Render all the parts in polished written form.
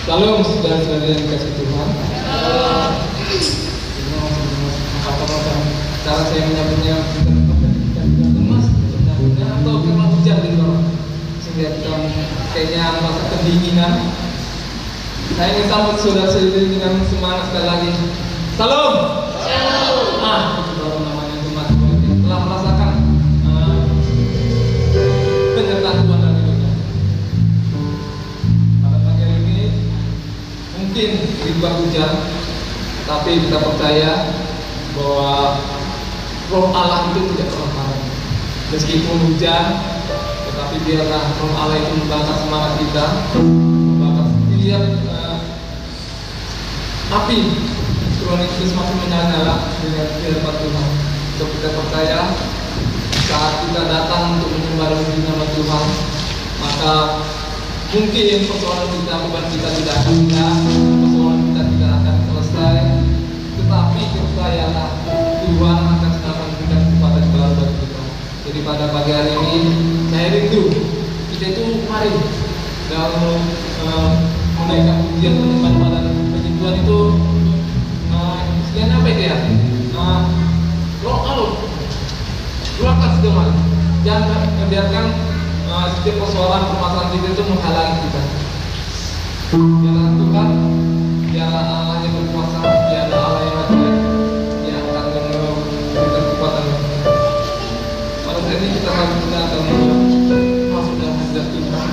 Salam saudara-saudara yang dikasih Tuhan. Cara saya menyambutnya kita lemas, atau karena hujan di luar, sehingga kita kayaknya merasa kedinginan. Saya ingin sambut saudara-saudara dengan semangat sekali lagi. Salam. Itu baru namanya umat Tuhan yang telah merasakan penyertaan Tuhan dalam hidupnya. Pada pagi hari ini mungkin di luar hujan, tapi kita percaya bahwa Roh Allah itu tidak pernah marah. Meskipun hujan, tetapi biarlah Roh Allah itu membakar semangat kita, membakar setiap api Tuhan itu semakin menyala dengan firman Tuhan. Untuk kita percaya saat kita datang untuk menyembah dan memuji nama Tuhan, maka mungkin persoalan kita, beban kita tidak akan hilang, persoalan kita tidak akan selesai, tetapi percayalah Tuhan akan selalu memberikan kesempatan baru bagi kita. Jadi pada pagi hari ini saya rindu kita itu mari dalam menaikkan pujian penyembahan pada puji Tuhan itu istilahnya apa itu ya? Roh Allah, luapkan semuanya. Jangan membiarkan setiap persoalan permasalahan kita itu menghalangi kita. Biarlah Tuhan, biarlah Allah yang berkuasa, biarlah Allah yang ajaib, yang akan memberikan kekuatan. Pada saat ini kita akan masuk dalam hadirat Tuhan.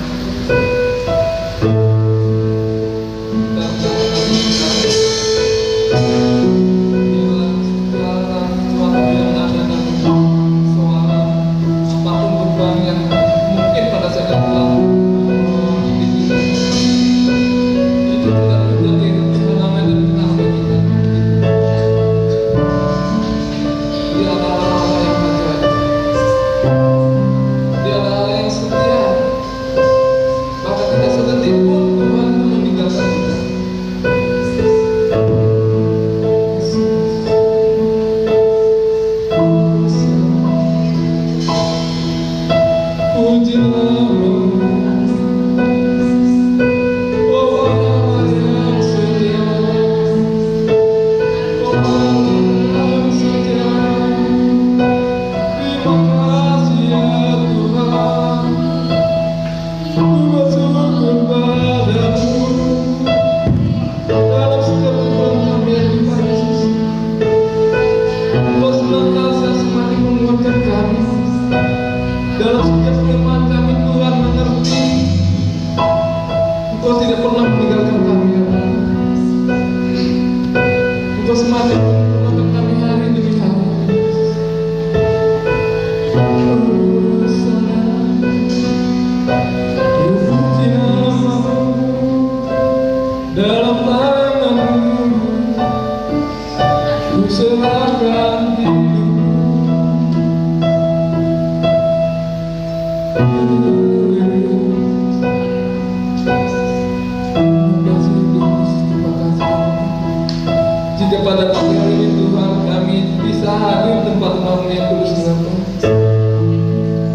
Jika pada pagi hari ini Tuhan kami bisa hadir tempat malam yang kudus dengan Tuhan,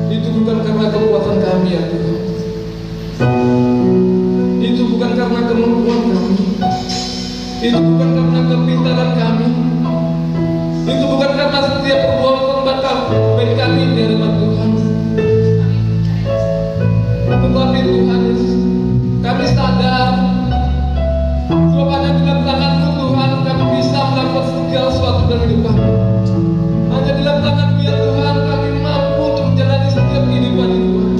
itu bukan karena kekuatan kami ya Tuhan, itu bukan karena kemampuan kami, itu bukan karena kepintaran kami, itu bukan karena setiap perbuatan baik kami di hadapan Tuhan, tetapi Tuhan Yesus, kami sadar bahwa hanya dalam tangan-Mu Tuhan kami bisa melakukan segala sesuatu dalam hidup kami. Hanya dalam tangan-Mu ya Tuhan kami mampu untuk menjalani setiap kehidupan ini Tuhan.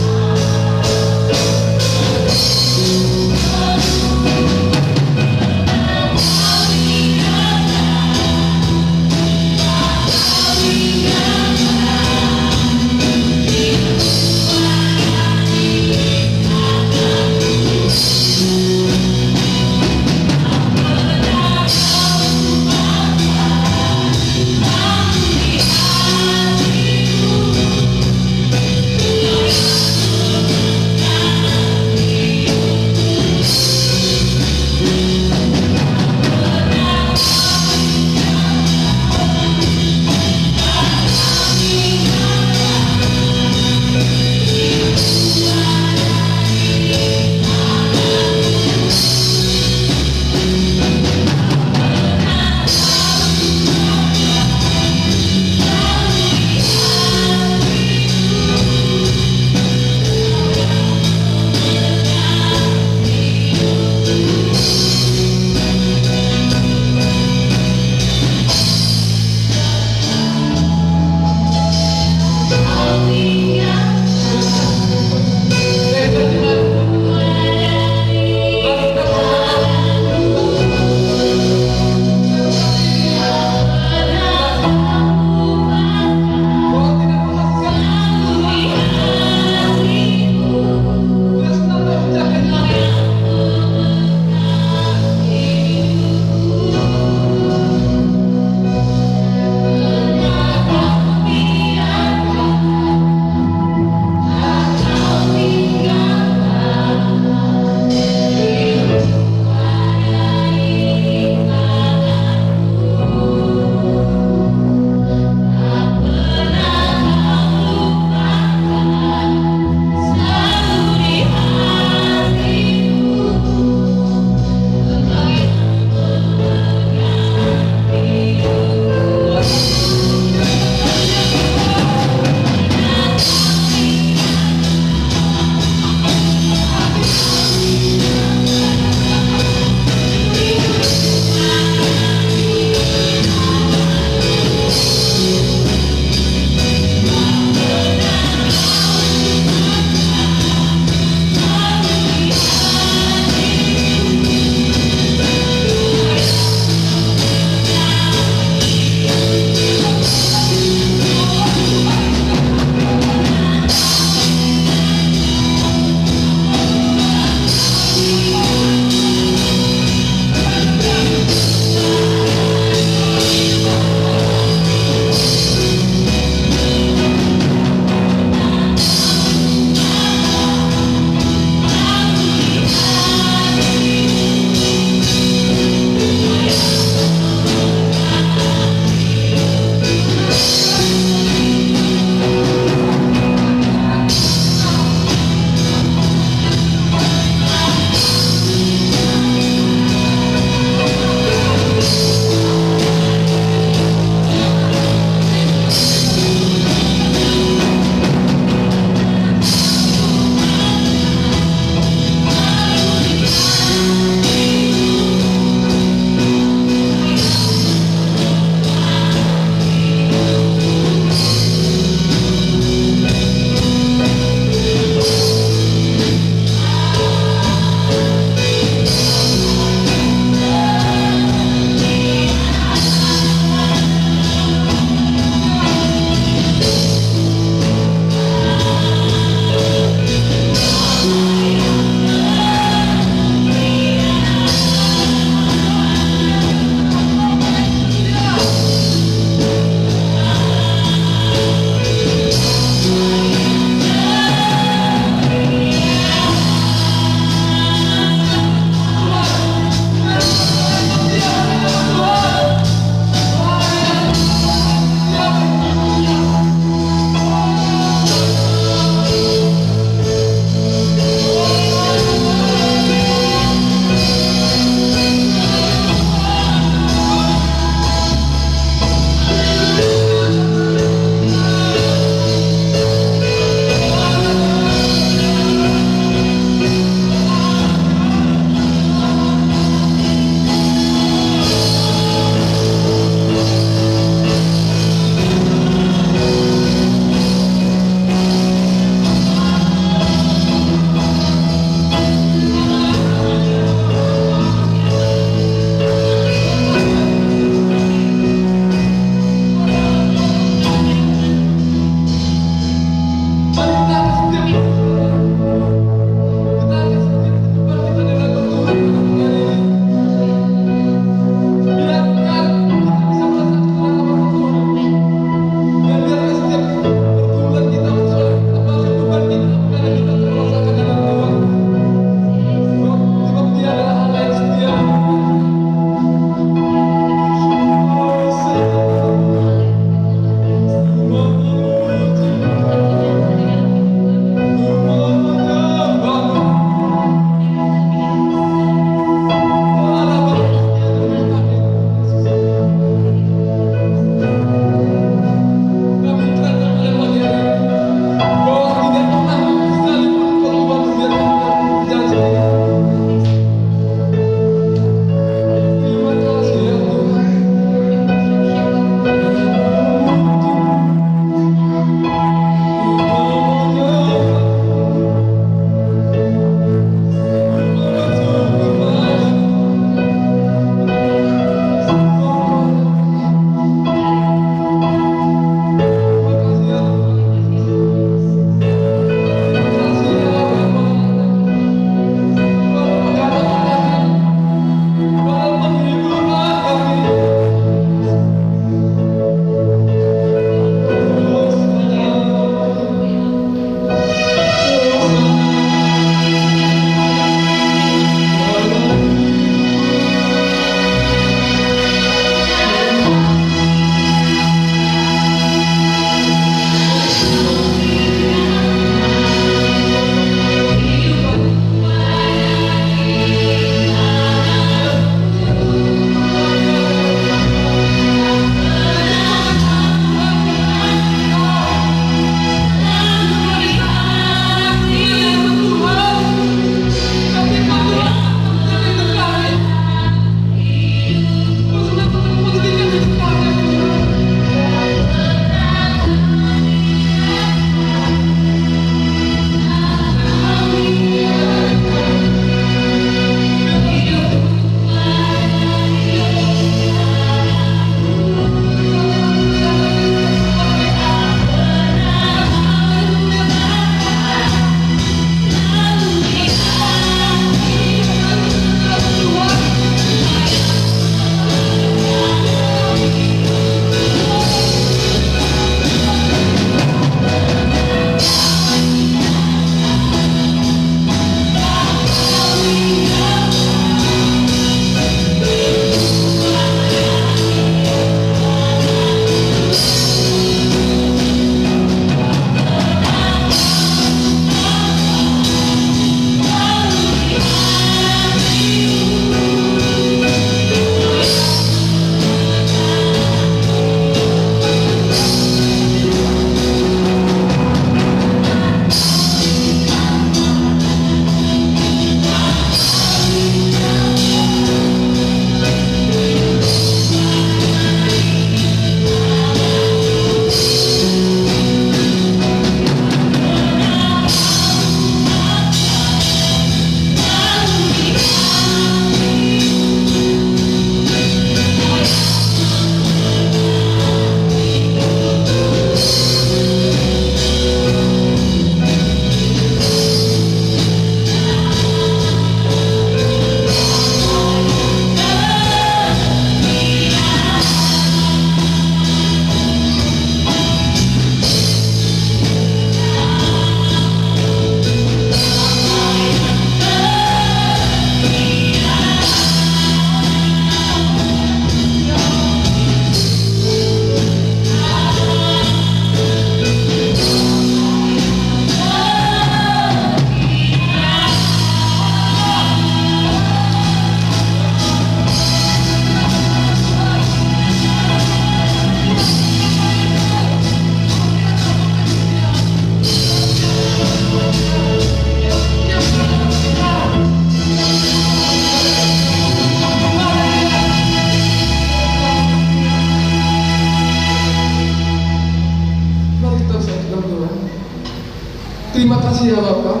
kasih ya Bapa,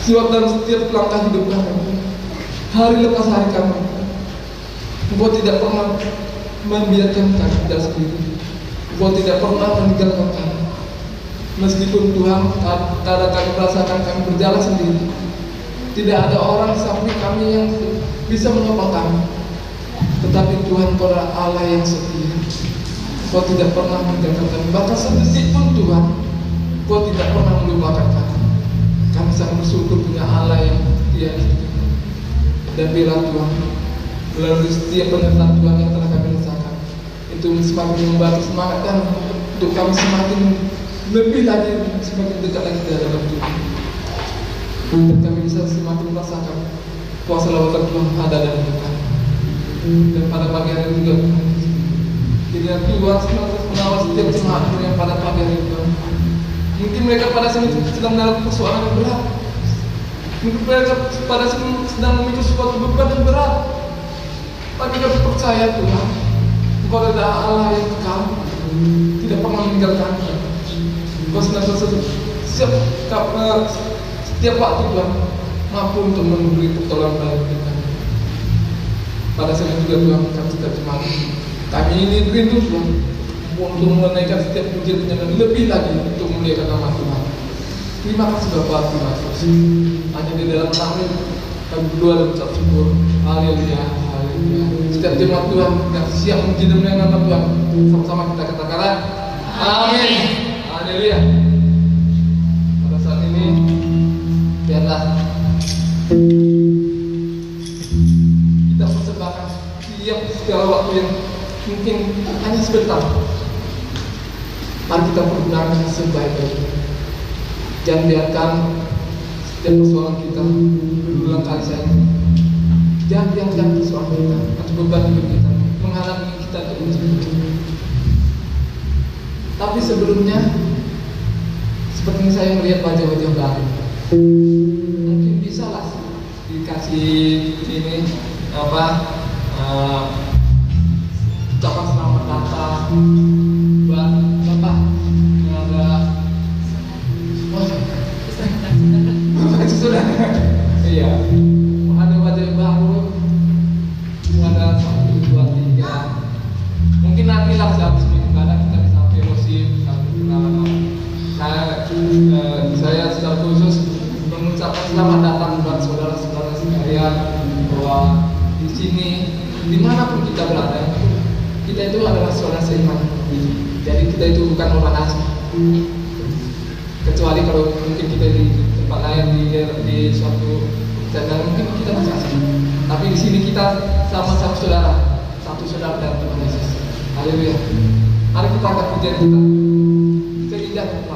sebab dalam setiap langkah hidup kami, hari lepas hari kami, Engkau tidak pernah membiarkan kami tidak sendiri. Engkau tidak pernah meninggalkan kami. Meskipun Tuhan kadang kami merasakan kami berjalan sendiri, tidak ada orang samping kami yang bisa menolong kami. Tetapi Tuhan Kau adalah Allah yang setia. Kau tidak pernah meninggalkan kami. Bahkan sedetik pun Tuhan, Kau tidak pernah melupakan kami. Kami sangat bersyukur punya Allah yang setia. Dan bila Tuhan, melalui setiap penyertaan Tuhan yang telah kami rasakan, itu semakin membantu semangat kami untuk kami semakin lebih lagi, semakin dekat lagi dengan Tuhan. Dan kami bisa semakin merasakan kuasa lawatan Tuhan ada dalam hidup kami. Dan pada pagi hari juga Tuhan senantiasa mengawal setiap jemaat yang pada pagi hari Tuhan. Mungkin mereka pada sedang dalam persoalan yang berat, mungkin mereka pada sedang memikul suatu beban yang berat. Tapi kami percaya Tuhan, Engkau adalah Allah yang kekal, tidak pernah meninggalkan kami. Engkau senantiasa setiap waktu Tuhan mampu untuk memberi pertolongan bagi kami. Pada saat juga Tuhan, kami setiap jemaat kami ini rindu Tuhan untuk menaikkan setiap pujian penyanyian lebih lagi untuk memuliakan nama Tuhan. Terima kasih Bapak, terima kasih. Hanya di dalam nama kami berdoa dan ucap syukur. Haleluya, haleluya. Setiap jemaat Tuhan yang siap memuji dan memuliakan nama Tuhan, sama-sama kita katakan amin. Haleluya. Pada saat ini biarlah kita persembahkan setiap segala waktu yang mungkin hanya sebentar. Mari kita pergunakan sebaik-baiknya. Jangan biarkan setiap persoalan kita berulang kali saja. Jangan biarkan persoalan kita atau beban hidup kita menghalangi kita untuk mencari. Tapi sebelumnya, sepertinya saya melihat wajah-wajah baru. Mungkin bisa lah dikasih ini ucapan selamat datang buat Bapak yang ada sudah iya, ada wajah baru, ada 1, 2, 3. Mungkin nanti lah sehabis minggu kita bisa fellowship, sambil kenalan. Saya secara khusus mengucapkan selamat datang buat saudara-saudara sekalian, bahwa di sini dimanapun kita berada, kita itu adalah saudara seiman. Jadi kita itu bukan orang asing. Kecuali kalau mungkin kita di tempat lain di suatu channel mungkin kita masih asing. Tapi di sini kita sama-sama saudara, satu saudara dalam Tuhan Yesus. Haleluya. Mari kita angkat pujian kita. Seindah Tuhan.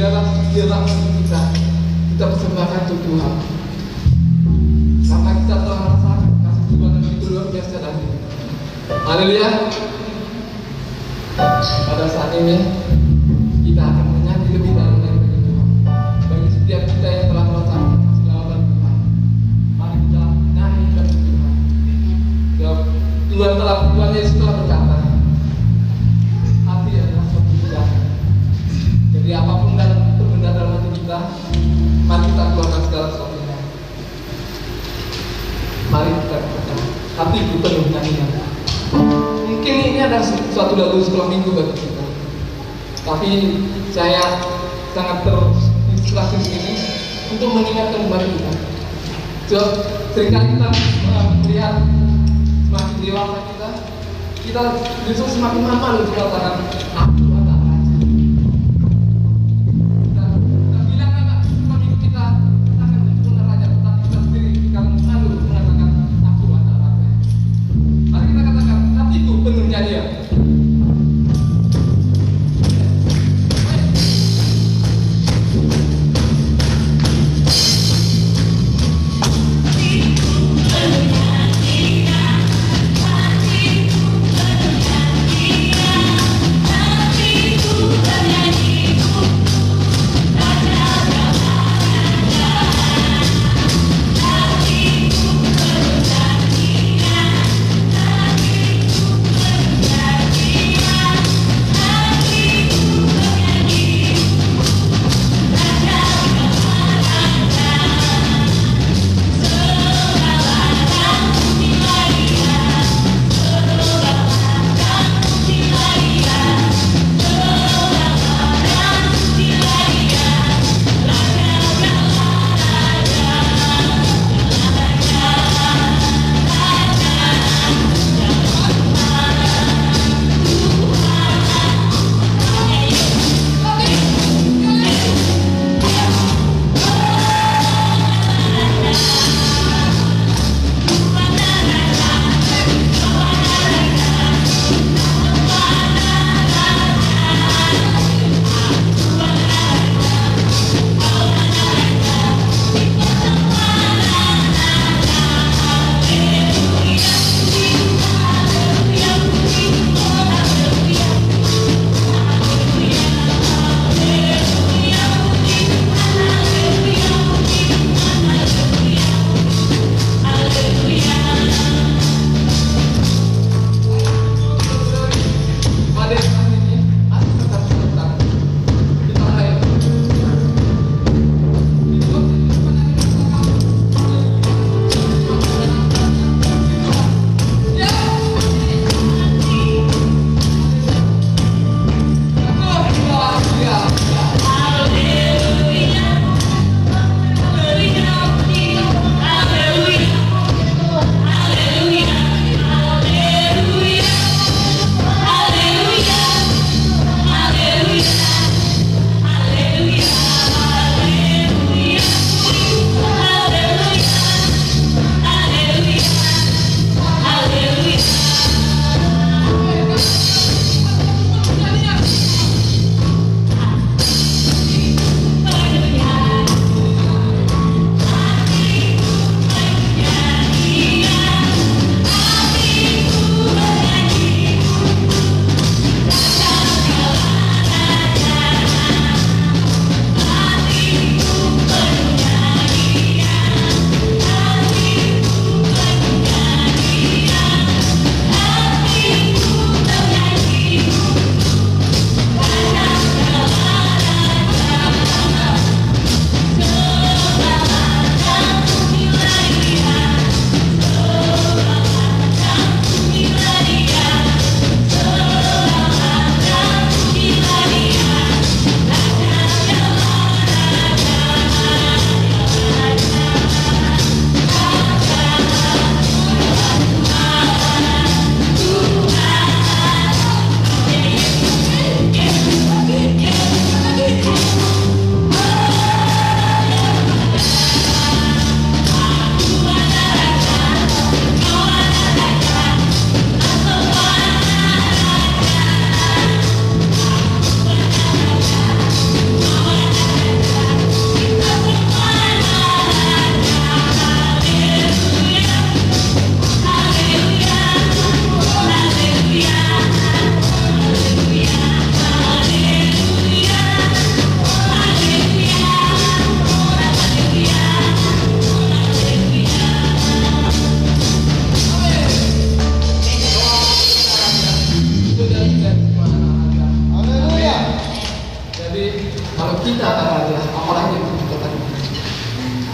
Biarlah kita persembahkan untuk Tuhan. Karena kita telah merasakan kasih Tuhan yang begitu luar biasa tadi. Haleluya. Pada saat ini kita akan menyanyi lebih dalam lagi bagi Tuhan. Bagi setiap kita yang telah merasakan kasih lawatan Tuhan, mari kita nyanyi bagi Tuhan. Tuhan Yesus telah berkata, hati adalah suatu bidang. Jadi apapun dan berbeda dalam hati kita, mari kita keluarkan segala sesuatunya. Mari kita keluarkan. Hatiku penuh nyanyian. Mungkin ini adalah suatu lagu sekolah minggu bagi kita, tapi saya sangat terinspirasi ini untuk mengingatkan kembali kita. Seringkali kita melihat semakin dewasa kita justru semakin malu untuk mengatakan aku adalah raja. Kita bilang anak mengikut kita akan menjadi raja, tetapi kita sendiri kalau malu mengatakan aku adalah raja. Mari kita katakan hatiku penuh nyanyian. Hatiku penuh nyanyian.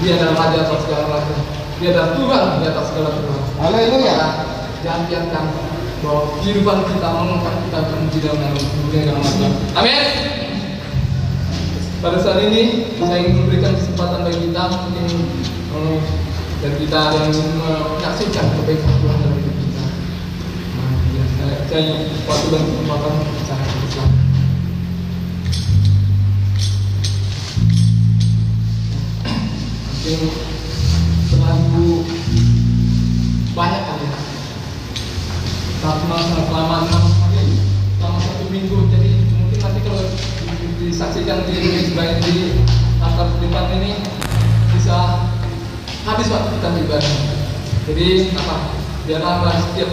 Dia adalah Raja atas segala raja. Dia adalah Tuhan di atas segala Tuhan. Haleluya. Jangan biarkan bahwa kehidupan kita mengangkat kita memuji dalam Tuhan. Amin. Pada saat ini saya ingin memberikan kesempatan bagi kita mungkin dan kita yang ingin menyaksikan kebaikan Tuhan dalam hidup kita. Saya waktu dan kesempatan sangat besar. Mungkin terlalu banyak kali ya. Selama 6 hari, selama 1 minggu. Jadi mungkin nanti kalau disaksikan di atas depan ini bisa habis waktu kita ibadah. Jadi biarlah setiap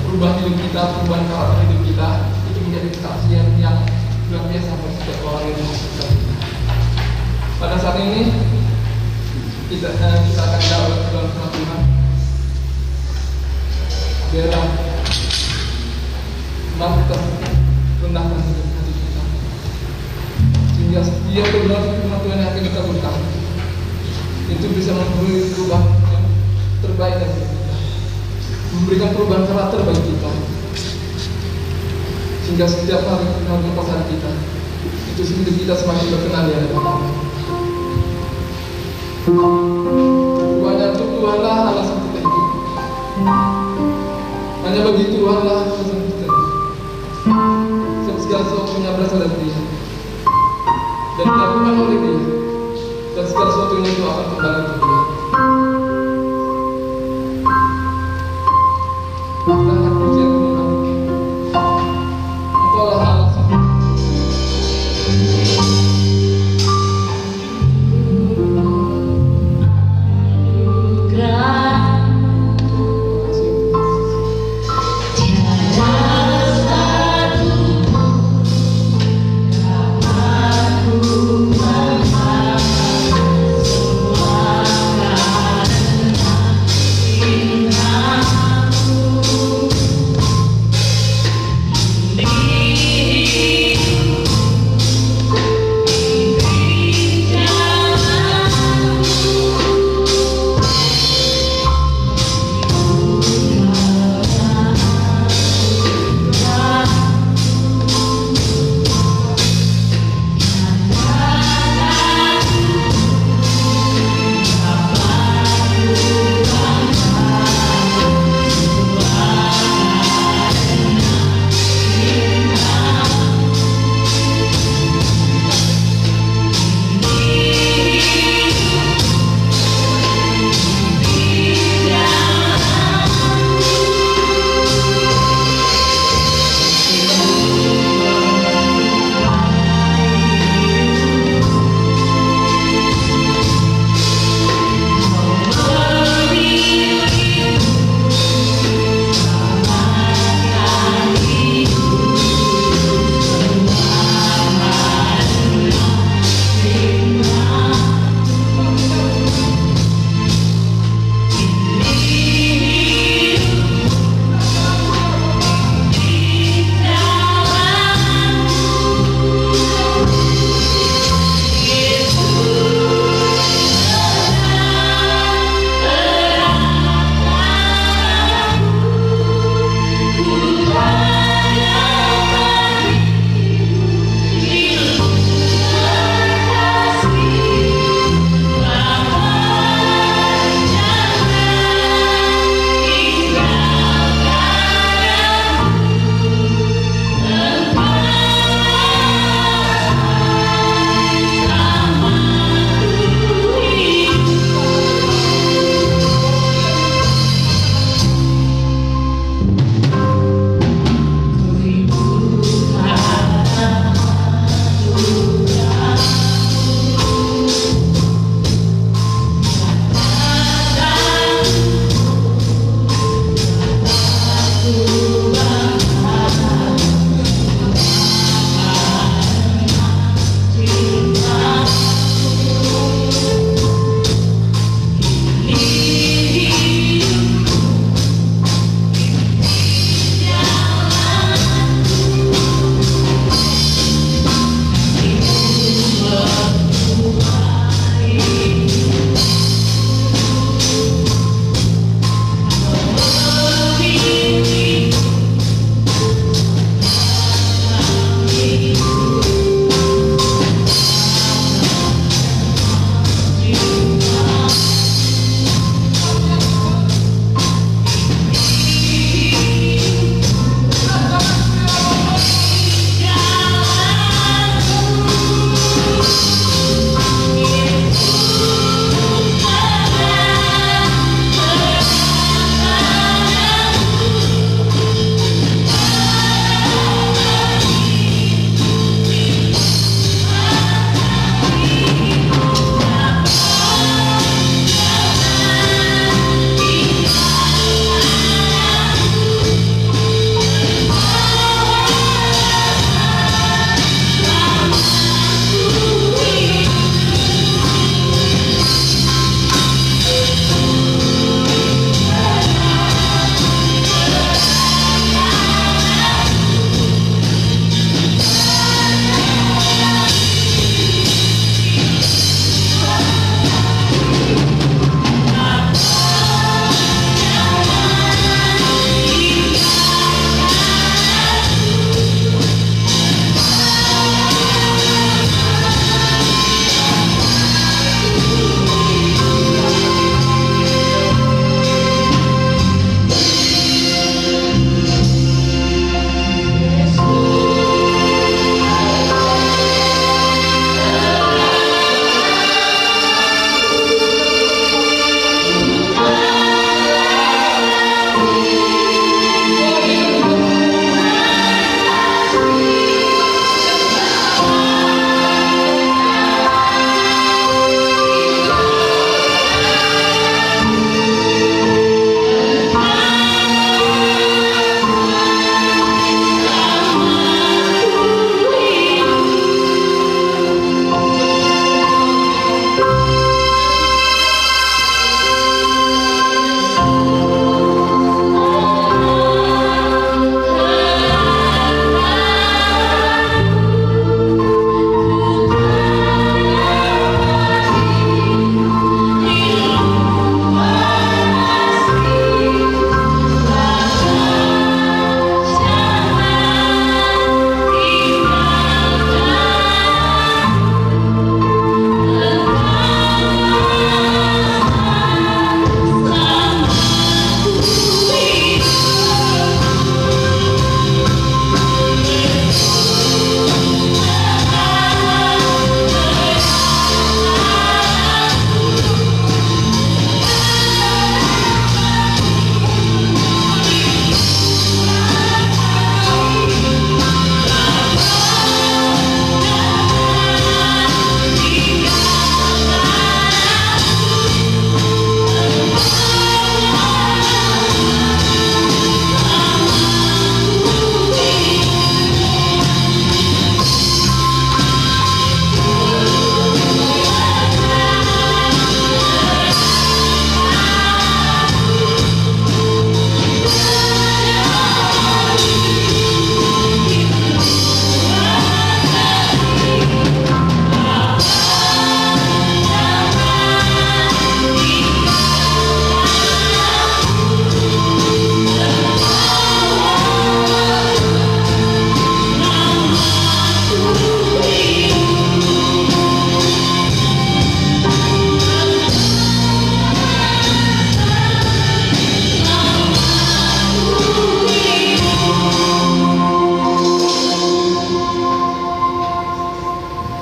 perubahan hidup kita, perubahan karakter hidup kita itu menjadi kesaksian yang luar biasa bagi setiap orang yang mengikuti kita. Pada saat ini kita akan dalam firman Tuhan. Biarlah kita rendahkan hati kita, sehingga setiap firman Tuhan yang akan kita lakukan itu bisa memberi perubahan yang terbaik bagi kita, memberikan perubahan karakter bagi kita, sehingga setiap hari lepasan kita itu sendiri kita semakin berkenan di hadapan Allah. Hanya untuk Tuhanlah alasan kita hidup. Hanya bagi Tuhanlah alasan kita hidup. Segala sesuatunya berasal dari Dia dan dilakukan oleh Dia, dan segala sesuatunya itu akan kembali ke Dia. Kita pujian Tuhan. Engkaulah alasan. Tiada satu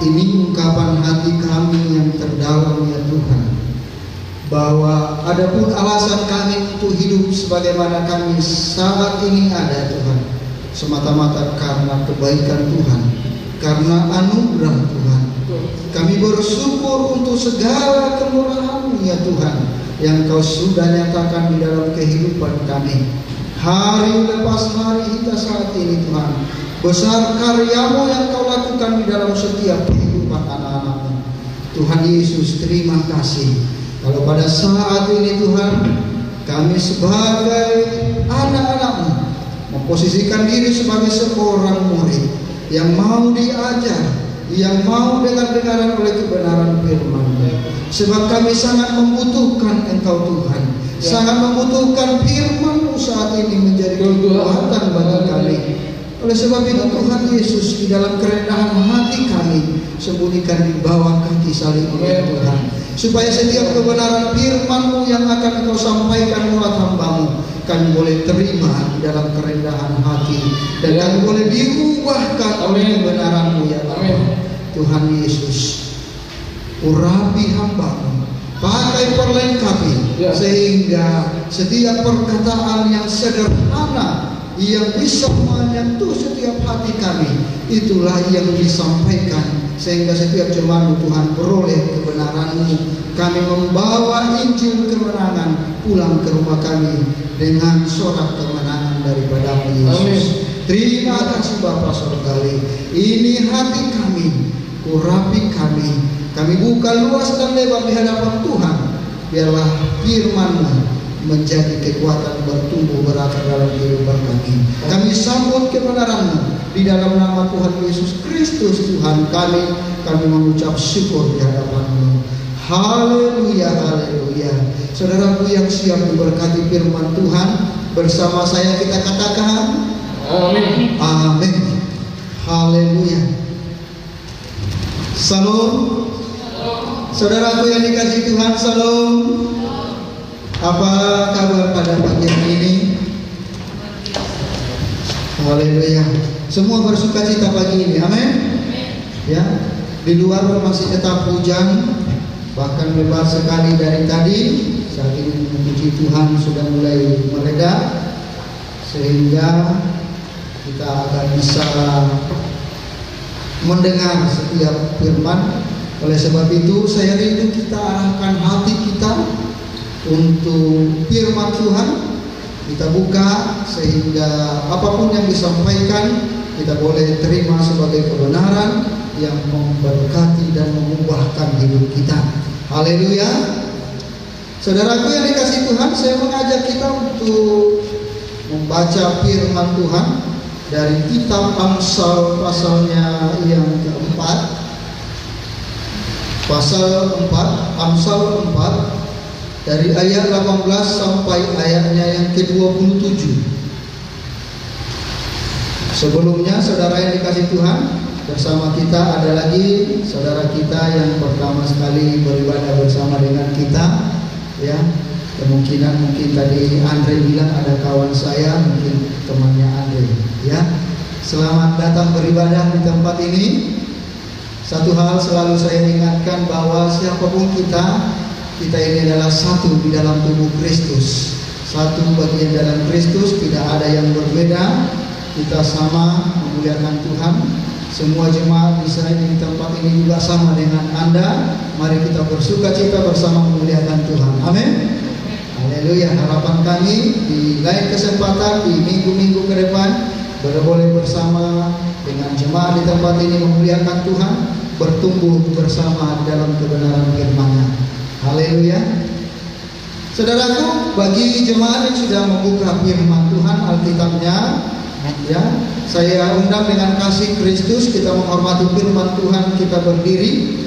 Ini ungkapan hati kami yang terdalam ya Tuhan, bahwa adapun alasan kami untuk hidup sebagaimana kami saat ini ada Tuhan, semata-mata karena kebaikan Tuhan, karena anugerah Tuhan. Kami bersyukur untuk segala kemurahan-Mu ya Tuhan, yang Kau sudah nyatakan di dalam kehidupan kami. Hari lepas hari hingga saat ini Tuhan, besar karya-Mu yang Kau lakukan di dalam setiap kehidupan anak-anak-Mu. Tuhan Yesus, terima kasih. Kalau pada saat ini Tuhan, kami sebagai anak-anak-Mu memposisikan diri sebagai seorang murid yang mau diajar, yang mau dengar-dengaran oleh kebenaran firman-Mu. Sebab kami sangat membutuhkan Engkau Tuhan, sangat membutuhkan firman-Mu saat ini menjadi kekuatan bagi kami. Oleh sebab itu Tuhan Yesus, di dalam kerendahan hati kami, sembunyikan di bawah kaki salib-Mu ya Tuhan, supaya setiap kebenaran firman-Mu yang akan Engkau sampaikan lewat hamba-Mu, kami boleh terima di dalam kerendahan hati, dan kami boleh diubahkan oleh kebenaran-Mu ya Tuhan. Tuhan Yesus, urapi hamba-Mu, pakai perlengkapi, sehingga setiap perkataan yang sederhana yang bisa menyentuh setiap hati kami, itulah yang disampaikan, sehingga setiap jemaat Tuhan beroleh kebenaran-Mu. Kami membawa Injil kemenangan pulang ke rumah kami dengan sorak kemenangan daripada-Mu Yesus. Terima kasih Bapa Surgawi. Ini hati kami, urapi kami. Kami buka luas dan lebar di hadapan Tuhan. Biarlah firman-Mu menjadi kekuatan bertumbuh berakar dalam kehidupan kami. Kami sambut kebenaran-Mu di dalam nama Tuhan Yesus Kristus Tuhan kami. Kami mengucap syukur di hadapan-Mu. Haleluya, haleluya. Saudaraku yang siap diberkati firman Tuhan, bersama saya kita katakan amin. Amin. Haleluya. Salam. Saudaraku yang dikasihi Tuhan, salam. Apa kabar pada pagi hari ini? Haleluya. Semua bersuka cita pagi ini, amin. Ya, di luar masih tetap hujan, bahkan lebat sekali dari tadi. Saat ini puji Tuhan sudah mulai mereda, sehingga kita akan bisa mendengar setiap firman. Oleh sebab itu saya rindu kita arahkan hati kita untuk firman Tuhan. Kita buka sehingga apapun yang disampaikan kita boleh terima sebagai kebenaran yang memberkati dan mengubahkan hidup kita. Haleluya. Saudaraku yang dikasihi Tuhan, saya mengajak kita untuk membaca firman Tuhan dari kitab Amsal pasalnya yang keempat. Pasal 4, Amsal 4, dari ayat 18 sampai ayatnya yang ke-27. Sebelumnya saudara yang dikasihi Tuhan, bersama kita ada lagi saudara kita yang pertama sekali beribadah bersama dengan kita. Ya, kemungkinan mungkin tadi Andre bilang ada kawan saya, mungkin temannya Andre. Ya, selamat datang beribadah di tempat ini. Satu hal selalu saya ingatkan, bahwa siapapun kita ini adalah satu di dalam tubuh Kristus, satu bagian dalam Kristus, tidak ada yang berbeda. Kita sama memuliakan Tuhan. Semua jemaat di sini di tempat ini juga sama dengan Anda. Mari kita bersuka cita bersama memuliakan Tuhan. Amin. Haleluya. Harapan kami di lain kesempatan, di minggu-minggu ke depan, boleh bersama dengan jemaat di tempat ini memuliakan Tuhan, bertumbuh bersama di dalam kebenaran firman-Nya. Haleluya. Saudaraku, bagi jemaat yang sudah membuka firman Tuhan, Alkitabnya, ya, saya undang dengan kasih Kristus, kita menghormati firman Tuhan, kita berdiri.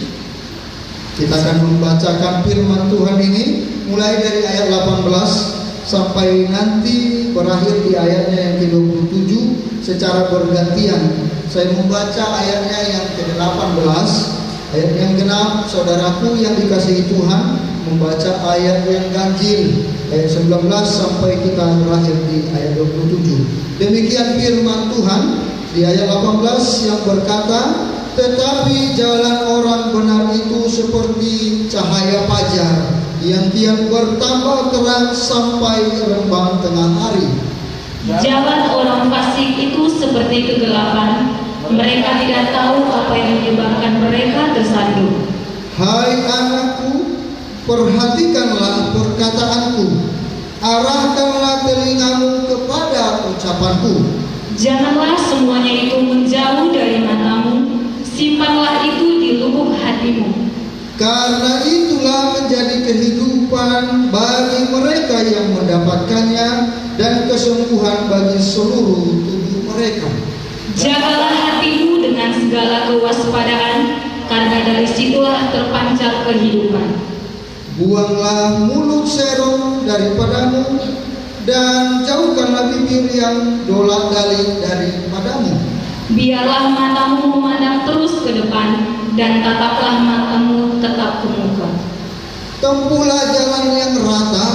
Kita akan membacakan firman Tuhan ini mulai dari ayat 18 sampai nanti berakhir di ayatnya yang ke-27 secara bergantian. Saya membaca ayatnya yang ke-18, ayat yang genap. Saudaraku yang dikasihi Tuhan, membaca ayat yang ganjil, ayat 19 sampai kita berakhir di ayat 27. Demikian firman Tuhan di ayat 18 yang berkata, tetapi jalan seperti cahaya fajar yang kian bertambah terang sampai rembang tengah hari. Jalan orang fasik itu seperti kegelapan, mereka tidak tahu apa yang menyebabkan mereka tersandung. Hai anakku, perhatikanlah perkataanku, arahkanlah telingamu kepada ucapanku. Janganlah semuanya itu menjauh dari matamu, simpanlah itu di lubuk hatimu. Karena itulah menjadi kehidupan bagi mereka yang mendapatkannya dan kesembuhan bagi seluruh tubuh mereka. Jagalah hatimu dengan segala kewaspadaan, karena dari situlah terpancar kehidupan. Buanglah mulut serong daripadamu, dan jauhkanlah bibir yang dolak-dalik daripadamu. Biarlah matamu memandang terus ke depan, dan tataplah matamu tetap ke muka. Tempuhlah jalan yang rata,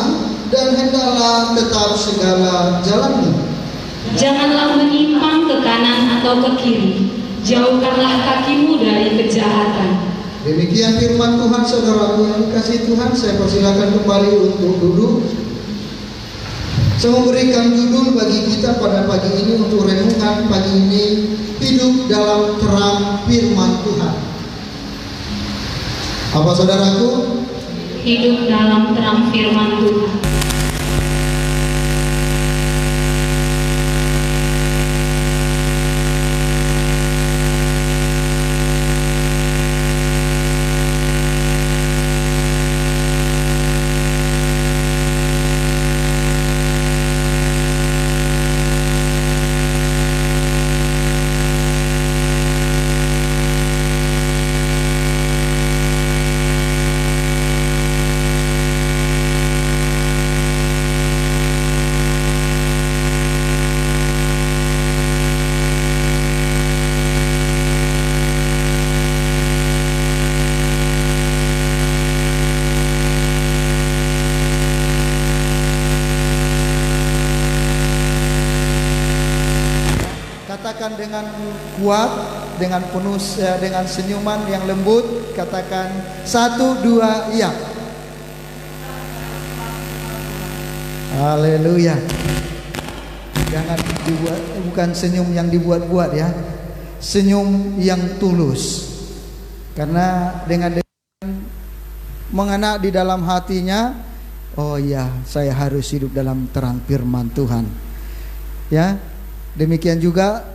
dan hendaklah tetap segala jalanmu. Janganlah menyimpang ke kanan atau ke kiri, jauhkanlah kakimu dari kejahatan. Demikian firman Tuhan, saudaraku yang dikasihi Tuhan. Saya persilakan kembali untuk duduk. Saya memberikan judul bagi kita pada pagi ini untuk renungan pagi ini, hidup dalam terang firman Tuhan. Apa saudaraku? Hidup dalam terang firman Tuhan. Katakan dengan kuat, dengan penuh, dengan senyuman yang lembut. Katakan 1, 2, iya. Haleluya. Jangan dibuat, bukan senyum yang dibuat-buat ya. Senyum yang tulus. Karena dengan mengena di dalam hatinya, oh ya, saya harus hidup dalam terang firman Tuhan. Ya. Demikian juga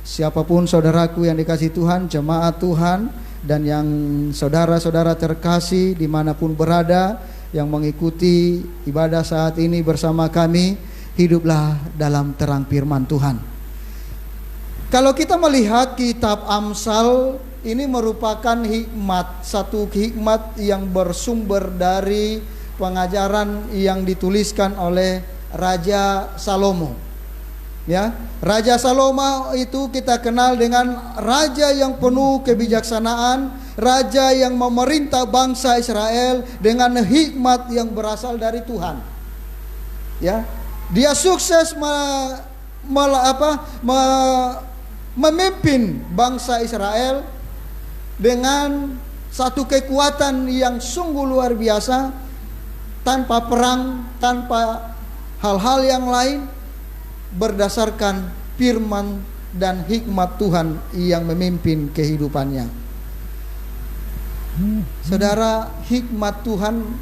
siapapun saudaraku yang dikasihi Tuhan, jemaat Tuhan, dan yang saudara-saudara terkasih dimanapun berada yang mengikuti ibadah saat ini bersama kami, hiduplah dalam terang firman Tuhan. Kalau kita melihat kitab Amsal, ini merupakan hikmat, satu hikmat yang bersumber dari pengajaran yang dituliskan oleh Raja Salomo. Ya, Raja Salomo itu kita kenal dengan raja yang penuh kebijaksanaan, raja yang memerintah bangsa Israel dengan hikmat yang berasal dari Tuhan. Ya, dia sukses memimpin bangsa Israel dengan satu kekuatan yang sungguh luar biasa, tanpa perang, tanpa hal-hal yang lain, berdasarkan firman dan hikmat Tuhan yang memimpin kehidupannya. Saudara, hikmat Tuhan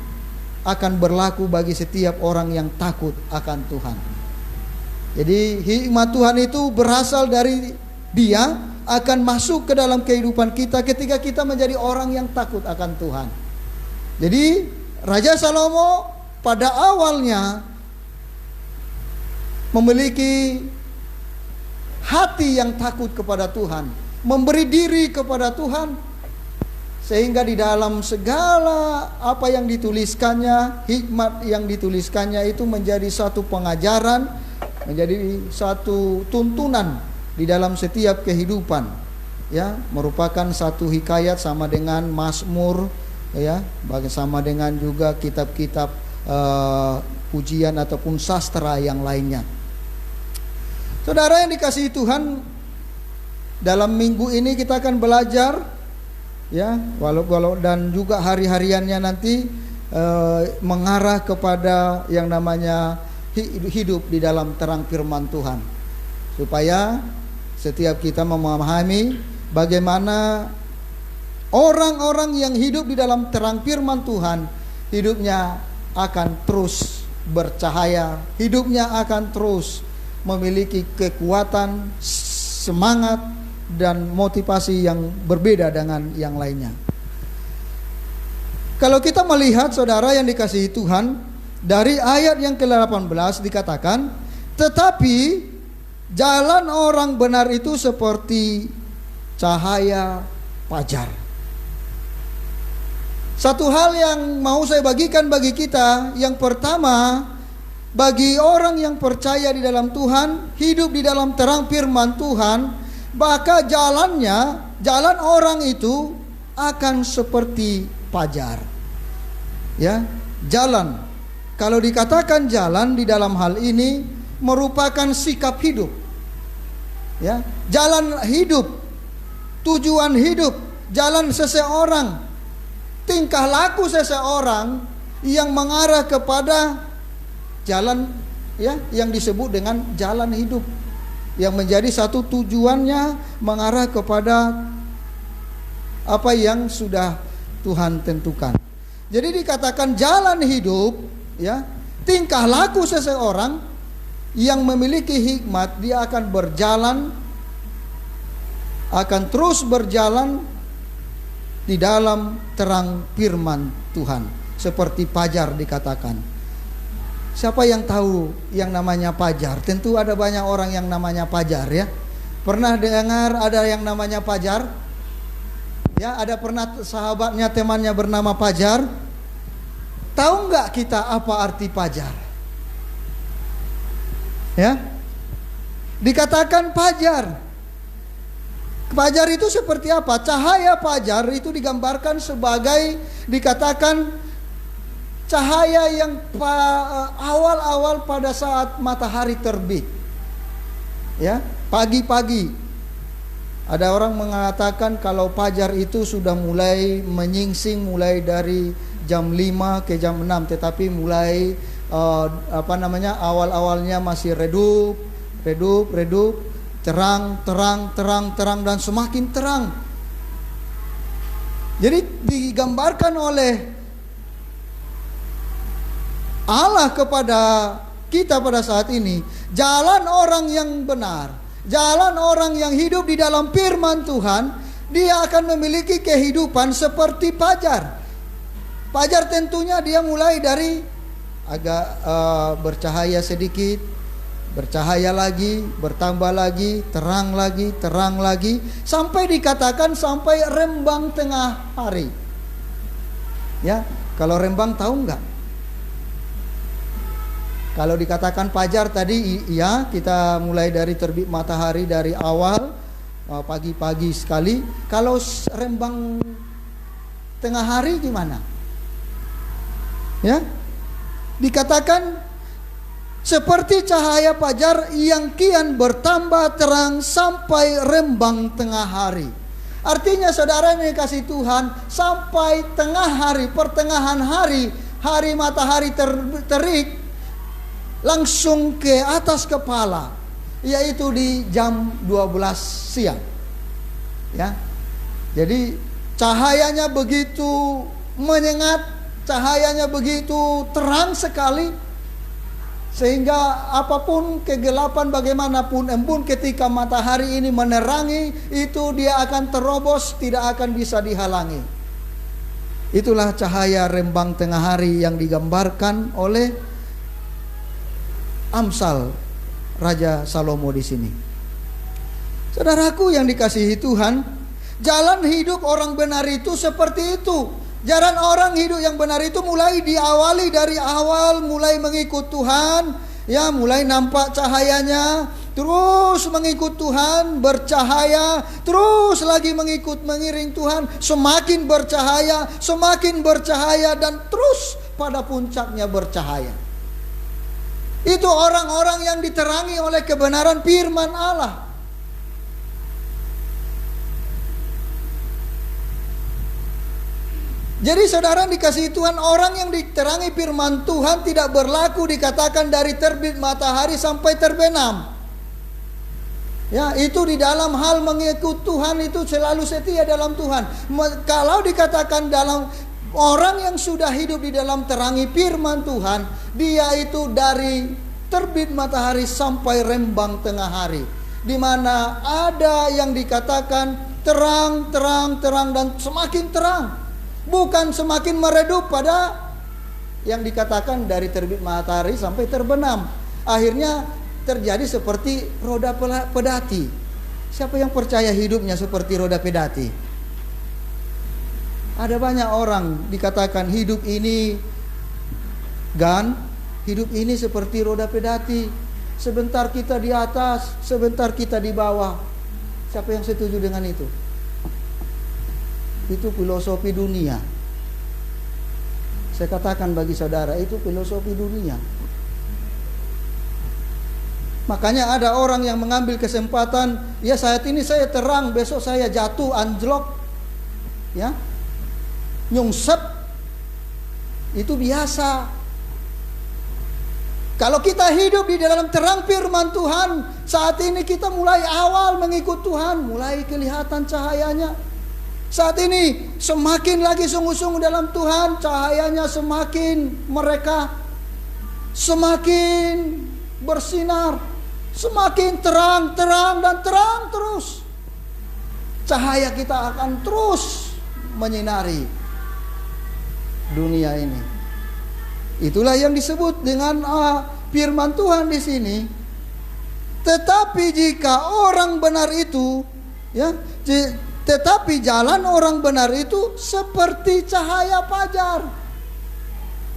akan berlaku bagi setiap orang yang takut akan Tuhan. Jadi hikmat Tuhan itu berasal dari Dia, akan masuk ke dalam kehidupan kita ketika kita menjadi orang yang takut akan Tuhan. Jadi Raja Salomo pada awalnya memiliki hati yang takut kepada Tuhan, memberi diri kepada Tuhan, sehingga di dalam segala apa yang dituliskannya, hikmat yang dituliskannya itu menjadi satu pengajaran, menjadi satu tuntunan di dalam setiap kehidupan. Ya, merupakan satu hikayat sama dengan Mazmur, ya, sama dengan juga kitab-kitab pujian ataupun sastra yang lainnya. Saudara yang dikasihi Tuhan, dalam minggu ini kita akan belajar ya, walau dan juga hari-hariannya nanti mengarah kepada yang namanya hidup di dalam terang firman Tuhan, supaya setiap kita memahami bagaimana orang-orang yang hidup di dalam terang firman Tuhan, hidupnya akan terus bercahaya, hidupnya akan terus memiliki kekuatan, semangat, dan motivasi yang berbeda dengan yang lainnya. Kalau kita melihat saudara yang dikasihi Tuhan, dari ayat yang ke-18 dikatakan, tetapi jalan orang benar itu seperti cahaya fajar. Satu hal yang mau saya bagikan bagi kita, yang pertama, bagi orang yang percaya di dalam Tuhan, hidup di dalam terang firman Tuhan, maka jalan orang itu akan seperti fajar. Ya, jalan. Kalau dikatakan jalan di dalam hal ini merupakan sikap hidup. Ya, jalan hidup, tujuan hidup, jalan seseorang, tingkah laku seseorang yang mengarah kepada jalan, ya, yang disebut dengan jalan hidup, yang menjadi satu tujuannya mengarah kepada apa yang sudah Tuhan tentukan. Jadi dikatakan jalan hidup, ya, tingkah laku seseorang yang memiliki hikmat, dia akan berjalan, akan terus berjalan di dalam terang firman Tuhan, seperti fajar dikatakan. Siapa yang tahu yang namanya fajar? Tentu ada banyak orang yang namanya fajar, ya. Pernah dengar ada yang namanya fajar? Ya, ada pernah sahabatnya, temannya bernama Fajar? Tahu nggak kita apa arti fajar? Ya, dikatakan fajar. Fajar itu seperti apa? Cahaya fajar itu digambarkan sebagai, dikatakan cahaya yang awal-awal pada saat matahari terbit. Ya, pagi-pagi. Ada orang mengatakan kalau fajar itu sudah mulai menyingsing mulai dari jam 5 ke jam 6, tetapi mulai awal-awalnya masih redup, terang dan semakin terang. Jadi digambarkan oleh Allah kepada kita pada saat ini, jalan orang yang benar, jalan orang yang hidup di dalam firman Tuhan, dia akan memiliki kehidupan seperti fajar. Fajar tentunya dia mulai dari agak bercahaya sedikit, bercahaya lagi, bertambah lagi, terang lagi, sampai dikatakan sampai rembang tengah hari. Ya, kalau rembang tahu nggak? Kalau dikatakan fajar tadi, ya, kita mulai dari terbit matahari dari awal pagi-pagi sekali. Kalau rembang tengah hari gimana? Ya, dikatakan seperti cahaya fajar yang kian bertambah terang sampai rembang tengah hari. Artinya saudara yang dikasihi Tuhan, sampai tengah hari, pertengahan hari, hari matahari terik langsung ke atas kepala, yaitu di jam 12 siang. Ya. Jadi cahayanya begitu menyengat, cahayanya begitu terang sekali, sehingga apapun kegelapan bagaimanapun embun ketika matahari ini menerangi, itu dia akan terobos, tidak akan bisa dihalangi. Itulah cahaya rembang tengah hari yang digambarkan oleh Amsal Raja Salomo di sini. Saudaraku yang dikasihi Tuhan, jalan hidup orang benar itu seperti itu. Jalan orang hidup yang benar itu mulai diawali dari awal, mulai mengikut Tuhan, ya, mulai nampak cahayanya, terus mengikut Tuhan, bercahaya, terus lagi mengiring Tuhan, semakin bercahaya dan terus pada puncaknya bercahaya. Itu orang-orang yang diterangi oleh kebenaran firman Allah. Jadi saudara dikasihi Tuhan, orang yang diterangi firman Tuhan tidak berlaku dikatakan dari terbit matahari sampai terbenam. Ya, itu di dalam hal mengikut Tuhan itu selalu setia dalam Tuhan. Kalau dikatakan dalam orang yang sudah hidup di dalam terangi firman Tuhan, dia itu dari terbit matahari sampai rembang tengah hari. Di mana ada yang dikatakan terang, terang, terang dan semakin terang. Bukan semakin meredup pada yang dikatakan dari terbit matahari sampai terbenam. Akhirnya terjadi seperti roda pedati. Siapa yang percaya hidupnya seperti roda pedati? Ada banyak orang dikatakan hidup ini hidup ini seperti roda pedati. Sebentar kita di atas, sebentar kita di bawah. Siapa yang setuju dengan itu? Itu filosofi dunia. Saya katakan bagi saudara, itu filosofi dunia. Makanya ada orang yang mengambil kesempatan, ya saat ini saya terang, besok saya jatuh anjlok, ya, nyungsep. Itu biasa. Kalau kita hidup di dalam terang firman Tuhan, saat ini kita mulai awal mengikut Tuhan, mulai kelihatan cahayanya. Saat ini semakin lagi sungguh-sungguh dalam Tuhan, cahayanya semakin mereka, semakin bersinar, semakin terang, terang dan terang terus. Cahaya kita akan terus menyinari dunia ini. Itulah yang disebut dengan firman Tuhan di sini. Tetapi jika orang benar itu, ya, tetapi jalan orang benar itu seperti cahaya fajar.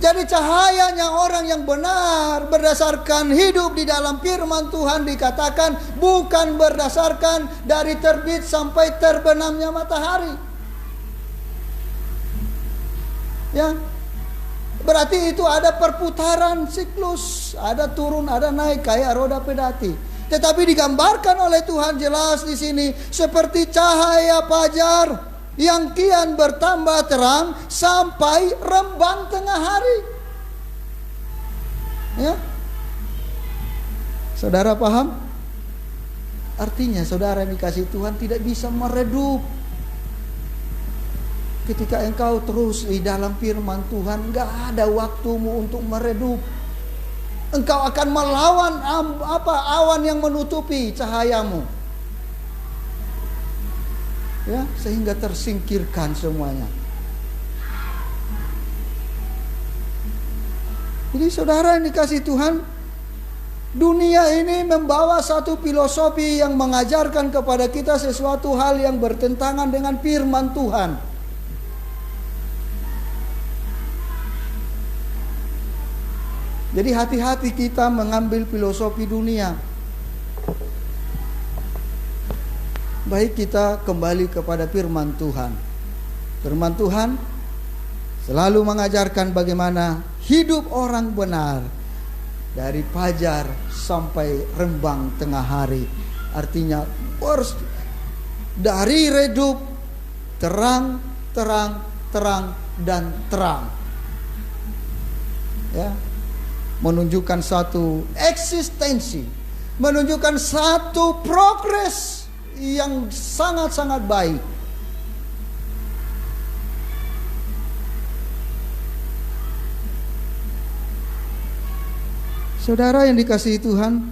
Jadi cahayanya orang yang benar berdasarkan hidup di dalam firman Tuhan dikatakan bukan berdasarkan dari terbit sampai terbenamnya matahari. Ya. Berarti itu ada perputaran siklus, ada turun, ada naik kayak roda pedati. Tetapi digambarkan oleh Tuhan jelas di sini seperti cahaya fajar yang kian bertambah terang sampai rembang tengah hari. Ya. Saudara paham? Artinya saudara yang dikasihi Tuhan tidak bisa meredup. Ketika engkau terus di dalam firman Tuhan, gak ada waktumu untuk meredup. Engkau akan melawan awan yang menutupi cahayamu. Ya, sehingga tersingkirkan semuanya. Jadi saudara yang dikasihi Tuhan, dunia ini membawa satu filosofi yang mengajarkan kepada kita sesuatu hal yang bertentangan dengan firman Tuhan. Jadi hati-hati kita mengambil filosofi dunia. Baik kita kembali kepada firman Tuhan. Firman Tuhan selalu mengajarkan bagaimana hidup orang benar dari fajar sampai rembang tengah hari. Artinya dari redup terang, terang, terang dan terang. Ya. Menunjukkan satu eksistensi, menunjukkan satu progres yang sangat-sangat baik. Saudara yang dikasihi Tuhan,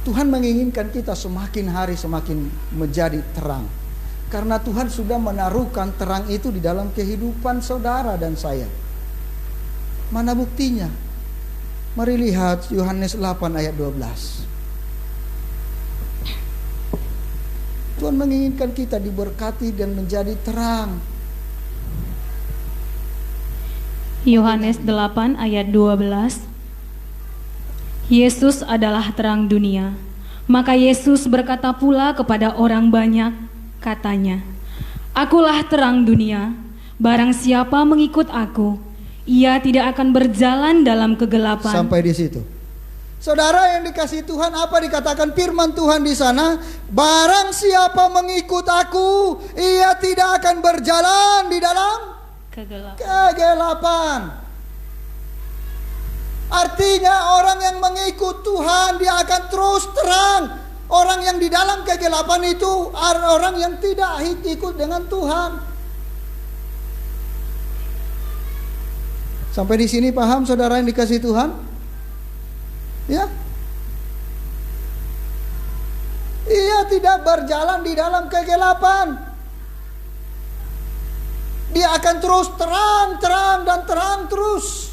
Tuhan menginginkan kita semakin hari semakin menjadi terang. Karena Tuhan sudah menaruhkan terang itu di dalam kehidupan saudara dan saya. Mana buktinya? Mari lihat Yohanes 8 ayat 12. Tuhan menginginkan kita diberkati dan menjadi terang. Yohanes 8 ayat 12. Yesus adalah terang dunia. Maka Yesus berkata pula kepada orang banyak, katanya, "Akulah terang dunia. Barang siapa mengikut aku, ia tidak akan berjalan dalam kegelapan." Sampai di situ. Saudara yang dikasihi Tuhan, apa dikatakan firman Tuhan di sana? Barang siapa mengikut aku, ia tidak akan berjalan di dalam kegelapan. Artinya orang yang mengikut Tuhan, dia akan terus terang. Orang yang di dalam kegelapan itu orang yang tidak ikut dengan Tuhan. Sampai di sini paham saudara yang dikasihi Tuhan? Ya. Ia tidak berjalan di dalam kegelapan. Dia akan terus terang dan terang terus.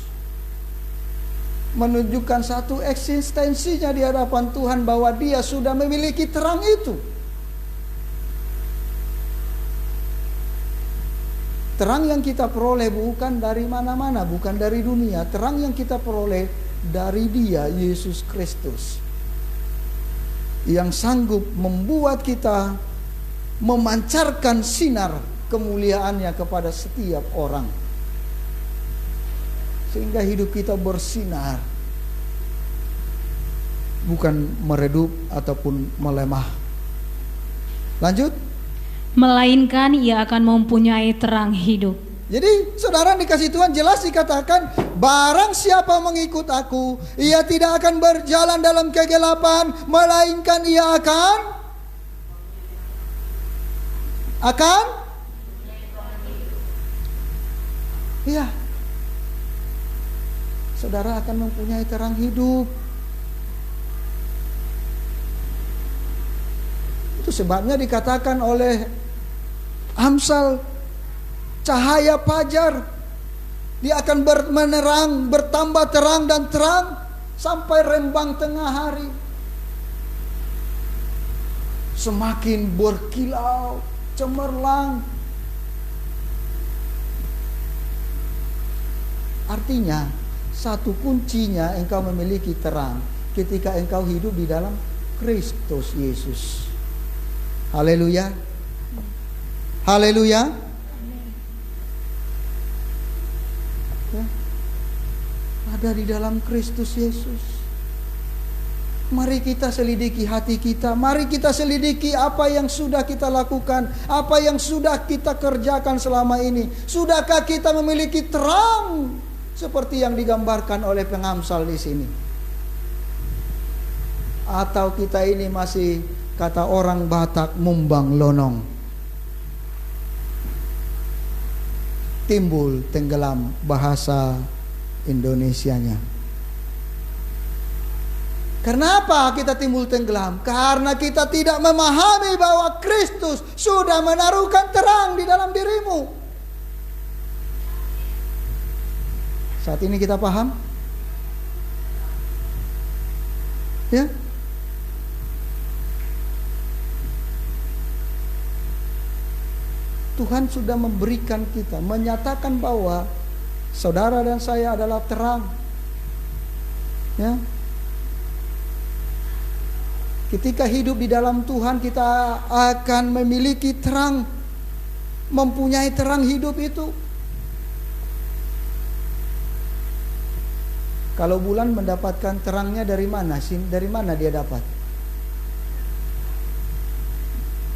Menunjukkan satu eksistensinya di hadapan Tuhan bahwa dia sudah memiliki terang itu. Terang yang kita peroleh bukan dari mana-mana, bukan dari dunia. Terang yang kita peroleh dari Dia, Yesus Kristus, yang sanggup membuat kita memancarkan sinar kemuliaannya kepada setiap orang, sehingga hidup kita bersinar, bukan meredup ataupun melemah. Lanjut. Melainkan ia akan mempunyai terang hidup. Jadi saudara dikasih Tuhan, jelas dikatakan, barang siapa mengikut aku, ia tidak akan berjalan dalam kegelapan, melainkan ia akan iya, saudara akan mempunyai terang hidup. Itu sebabnya dikatakan oleh Amsal, cahaya fajar, dia akan menerang, bertambah terang dan terang sampai rembang tengah hari. Semakin berkilau, cemerlang. Artinya, satu kuncinya engkau memiliki terang ketika engkau hidup di dalam Kristus Yesus. Haleluya. Haleluya. Ya. Ada di dalam Kristus Yesus. Mari kita selidiki hati kita. Mari kita selidiki apa yang sudah kita lakukan, apa yang sudah kita kerjakan selama ini. Sudahkah kita memiliki terang seperti yang digambarkan oleh pengamsal di sini? Atau kita ini masih, kata orang Batak, mumbang lonong, timbul tenggelam bahasa Indonesianya. Karena apa kita timbul tenggelam? Karena kita tidak memahami bahwa Kristus sudah menaruhkan terang di dalam dirimu. Saat ini kita paham? Ya? Tuhan sudah memberikan kita, menyatakan bahwa saudara dan saya adalah terang. Ya. Ketika hidup di dalam Tuhan, kita akan memiliki terang, mempunyai terang hidup itu. Kalau bulan mendapatkan terangnya dari mana? Dari mana dia dapat?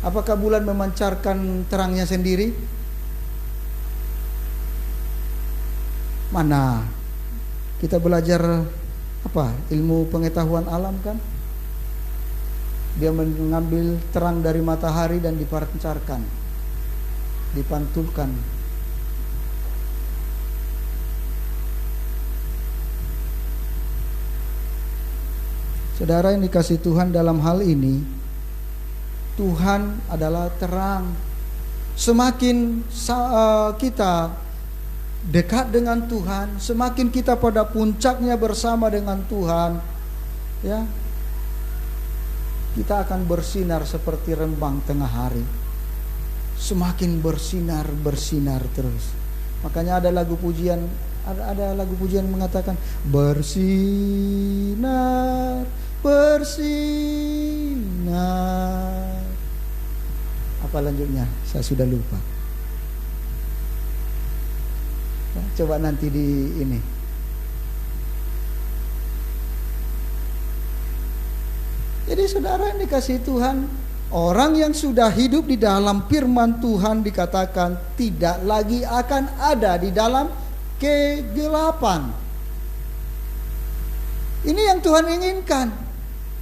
Apakah bulan memancarkan terangnya sendiri? Mana? Kita belajar apa? Ilmu pengetahuan alam kan? Dia mengambil terang dari matahari dan dipancarkan, dipantulkan. Saudara yang dikasihi Tuhan, dalam hal ini Tuhan adalah terang. Semakin kita dekat dengan Tuhan, semakin kita pada puncaknya bersama dengan Tuhan, ya, kita akan bersinar seperti rembang tengah hari. Semakin bersinar terus. Makanya ada lagu pujian, ada lagu pujian mengatakan bersinar, bersinar. Apa lanjutnya? Saya sudah lupa. Coba nanti di ini. Jadi saudara yang dikasihi Tuhan, orang yang sudah hidup di dalam firman Tuhan dikatakan tidak lagi akan ada di dalam kegelapan. Ini yang Tuhan inginkan.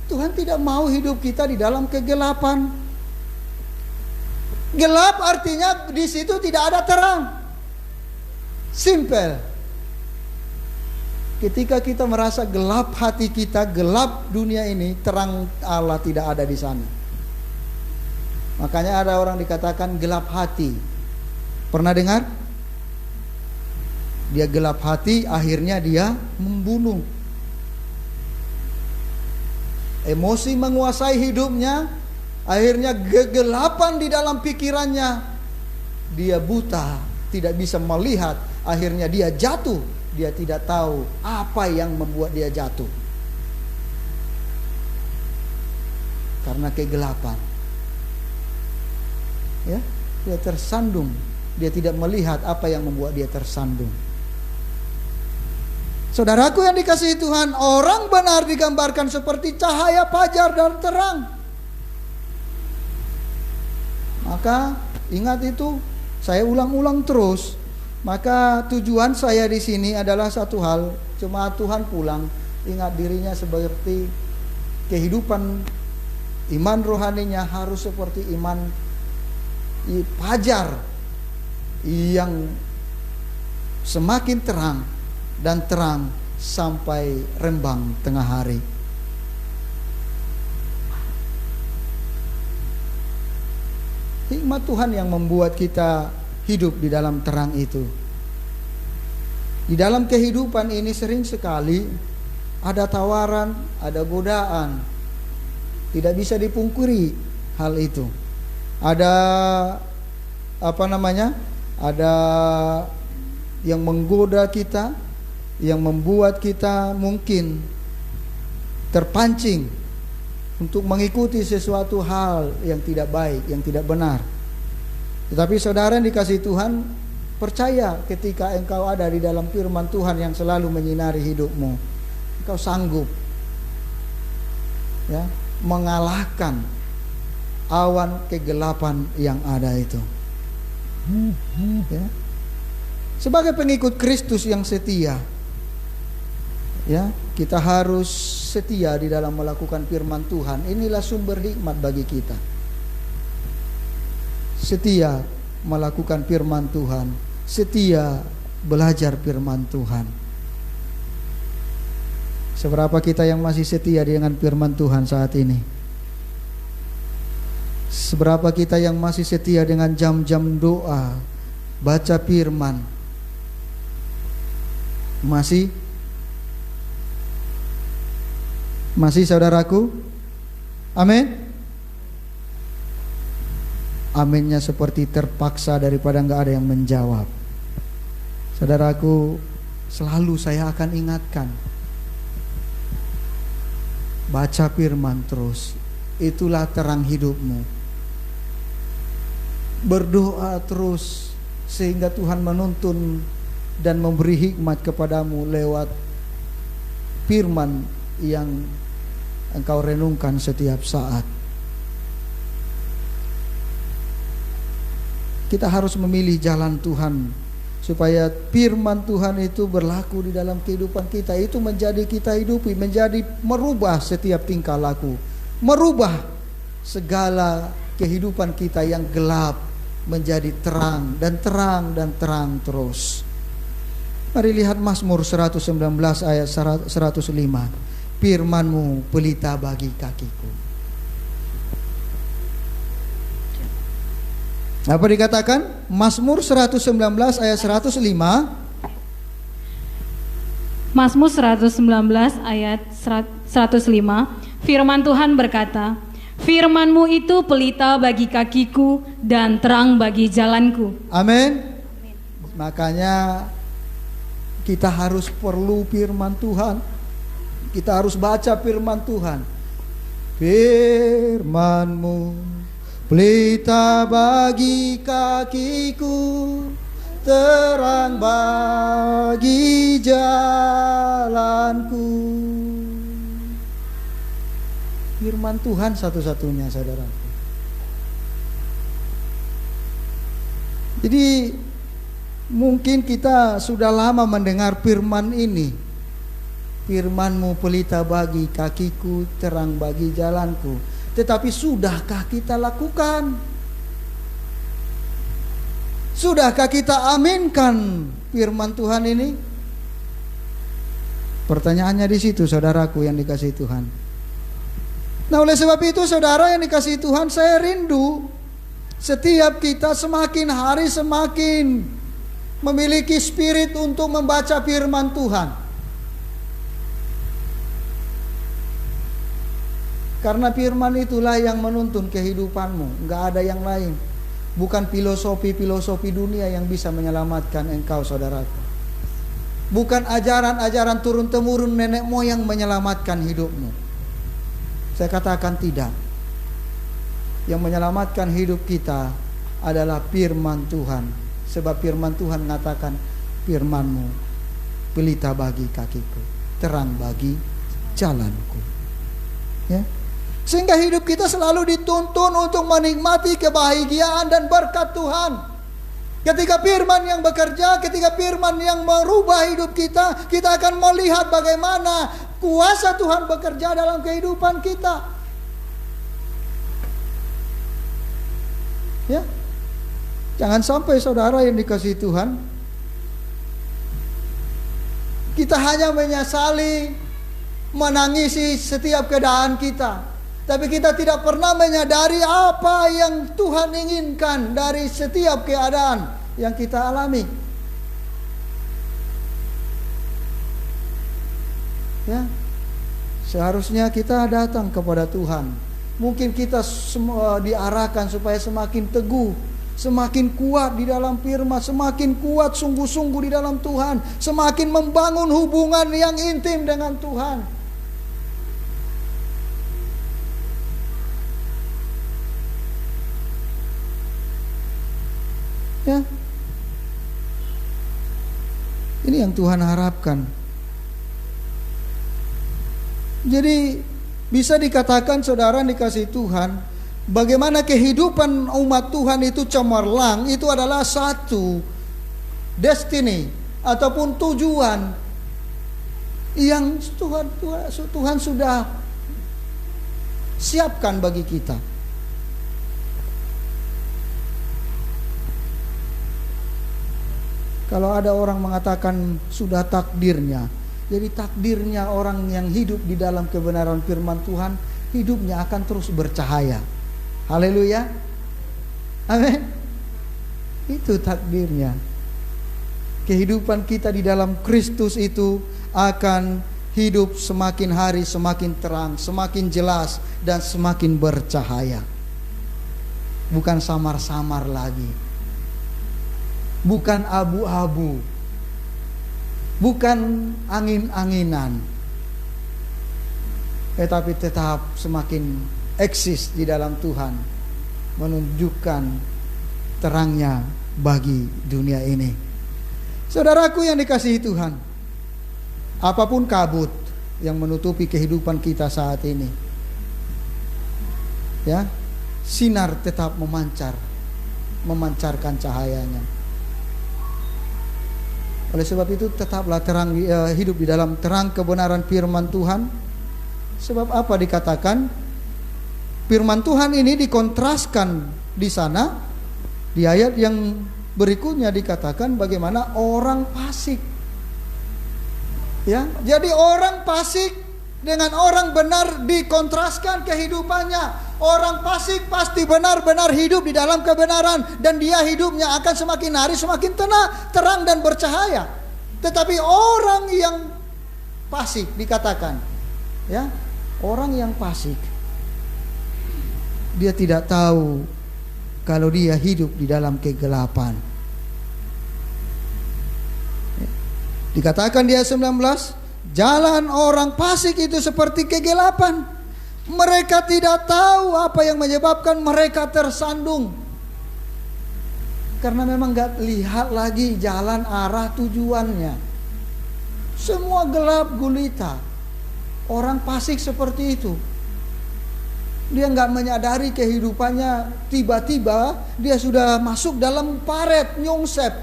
Tuhan tidak mau hidup kita di dalam kegelapan. Gelap artinya di situ tidak ada terang. Simple. Ketika kita merasa gelap hati kita, gelap dunia ini, terang Allah tidak ada di sana. Makanya ada orang dikatakan gelap hati. Pernah dengar? Dia gelap hati, akhirnya dia membunuh. Emosi menguasai hidupnya, akhirnya kegelapan di dalam pikirannya. Dia buta, tidak bisa melihat, akhirnya dia jatuh. Dia tidak tahu apa yang membuat dia jatuh. Karena kegelapan. Ya, dia tersandung. Dia tidak melihat apa yang membuat dia tersandung. Saudaraku yang dikasihi Tuhan, orang benar digambarkan seperti cahaya fajar dan terang. Maka ingat itu, saya ulang-ulang terus. Maka tujuan saya di sini adalah satu hal, jemaat Tuhan pulang ingat dirinya seperti kehidupan iman rohaninya harus seperti iman fajar yang semakin terang dan terang sampai rembang tengah hari. Hikmat Tuhan yang membuat kita hidup di dalam terang itu. Di dalam kehidupan ini sering sekali ada tawaran, ada godaan. Tidak bisa dipungkiri hal itu. Ada Ada yang menggoda kita, yang membuat kita mungkin terpancing untuk mengikuti sesuatu hal yang tidak baik, yang tidak benar. Tetapi saudara yang dikasihi Tuhan, percaya ketika engkau ada di dalam firman Tuhan yang selalu menyinari hidupmu, engkau sanggup ya, mengalahkan awan kegelapan yang ada itu. Ya. Sebagai pengikut Kristus yang setia, ya, kita harus setia di dalam melakukan firman Tuhan. Inilah sumber hikmat bagi kita. Setia melakukan firman Tuhan, setia belajar firman Tuhan. Seberapa kita yang masih setia dengan firman Tuhan saat ini? Seberapa kita yang masih setia dengan jam-jam doa, baca firman? Masih saudaraku? Amin. Aminnya seperti terpaksa daripada enggak ada yang menjawab. Saudaraku, selalu saya akan ingatkan, baca firman terus, itulah terang hidupmu. Berdoa terus sehingga Tuhan menuntun dan memberi hikmat kepadamu lewat firman yang engkau renungkan setiap saat. Kita harus memilih jalan Tuhan supaya firman Tuhan itu berlaku di dalam kehidupan kita. Itu menjadi kita hidupi, menjadi merubah setiap tingkah laku, merubah segala kehidupan kita yang gelap menjadi terang dan terang dan terang terus. Mari lihat Mazmur 119 ayat 105. Firman-Mu pelita bagi kakiku. Apa dikatakan? Mazmur 119 ayat 105. Mazmur 119 ayat 105. Firman Tuhan berkata, firman-Mu itu pelita bagi kakiku dan terang bagi jalanku. Amin. Makanya kita harus perlu firman Tuhan. Kita harus baca firman Tuhan. Firman-Mu pelita bagi kakiku, terang bagi jalanku. Firman Tuhan satu-satunya, saudaraku. Jadi mungkin kita sudah lama mendengar firman ini. Firman-Mu pelita bagi kakiku, terang bagi jalanku. Tetapi sudahkah kita lakukan? Sudahkah kita aminkan firman Tuhan ini? Pertanyaannya di situ, saudaraku yang dikasihi Tuhan. Nah, oleh sebab itu, saudara yang dikasihi Tuhan, saya rindu setiap kita semakin hari semakin memiliki spirit untuk membaca firman Tuhan. Karena firman itulah yang menuntun kehidupanmu, enggak ada yang lain. Bukan filosofi-filosofi dunia yang bisa menyelamatkan engkau, saudaraku. Bukan ajaran-ajaran turun-temurun nenek moyang menyelamatkan hidupmu. Saya katakan tidak. Yang menyelamatkan hidup kita adalah firman Tuhan. Sebab firman Tuhan mengatakan, firman-Mu pelita bagi kakiku, terang bagi jalanku. Ya. Sehingga hidup kita selalu dituntun untuk menikmati kebahagiaan dan berkat Tuhan. Ketika firman yang bekerja, ketika firman yang merubah hidup kita, kita akan melihat bagaimana kuasa Tuhan bekerja dalam kehidupan kita. Ya. Jangan sampai, saudara yang dikasihi Tuhan, kita hanya menyesali, menangisi setiap keadaan kita, tapi kita tidak pernah menyadari apa yang Tuhan inginkan dari setiap keadaan yang kita alami. Ya, seharusnya kita datang kepada Tuhan. Mungkin kita semua diarahkan supaya semakin teguh, semakin kuat di dalam firman, semakin kuat sungguh-sungguh di dalam Tuhan, semakin membangun hubungan yang intim dengan Tuhan. Ya. Ini yang Tuhan harapkan. Jadi bisa dikatakan, saudara dikasihi Tuhan, bagaimana kehidupan umat Tuhan itu cemerlang, itu adalah satu destiny ataupun tujuan yang Tuhan sudah siapkan bagi kita. Kalau ada orang mengatakan sudah takdirnya, jadi takdirnya orang yang hidup di dalam kebenaran firman Tuhan, hidupnya akan terus bercahaya. Haleluya. Amin. Itu takdirnya. Kehidupan kita di dalam Kristus itu akan hidup semakin hari semakin terang, semakin jelas, dan semakin bercahaya. Bukan samar-samar lagi. Bukan abu-abu, bukan angin-anginan, tetapi tetap semakin eksis di dalam Tuhan, menunjukkan terangnya bagi dunia ini. Saudaraku yang dikasihi Tuhan, apapun kabut yang menutupi kehidupan kita saat ini, ya, sinar tetap memancarkan cahayanya. Oleh sebab itu tetaplah terang, hidup di dalam terang kebenaran firman Tuhan. Sebab apa dikatakan? Firman Tuhan ini dikontraskan di sana. Di ayat yang berikutnya dikatakan bagaimana orang fasik. Ya, jadi orang fasik dengan orang benar dikontraskan kehidupannya. Orang fasik pasti benar-benar hidup di dalam kebenaran, dan dia hidupnya akan semakin hari semakin terang dan bercahaya. Tetapi orang yang fasik dikatakan, ya, orang yang fasik, dia tidak tahu kalau dia hidup di dalam kegelapan. Dikatakan di ayat 19, jalan orang fasik itu seperti kegelapan. Mereka tidak tahu apa yang menyebabkan mereka tersandung. Karena memang gak lihat lagi jalan arah tujuannya. Semua gelap gulita. Orang fasik seperti itu. Dia nggak menyadari kehidupannya, tiba-tiba dia sudah masuk dalam paret, nyungsep.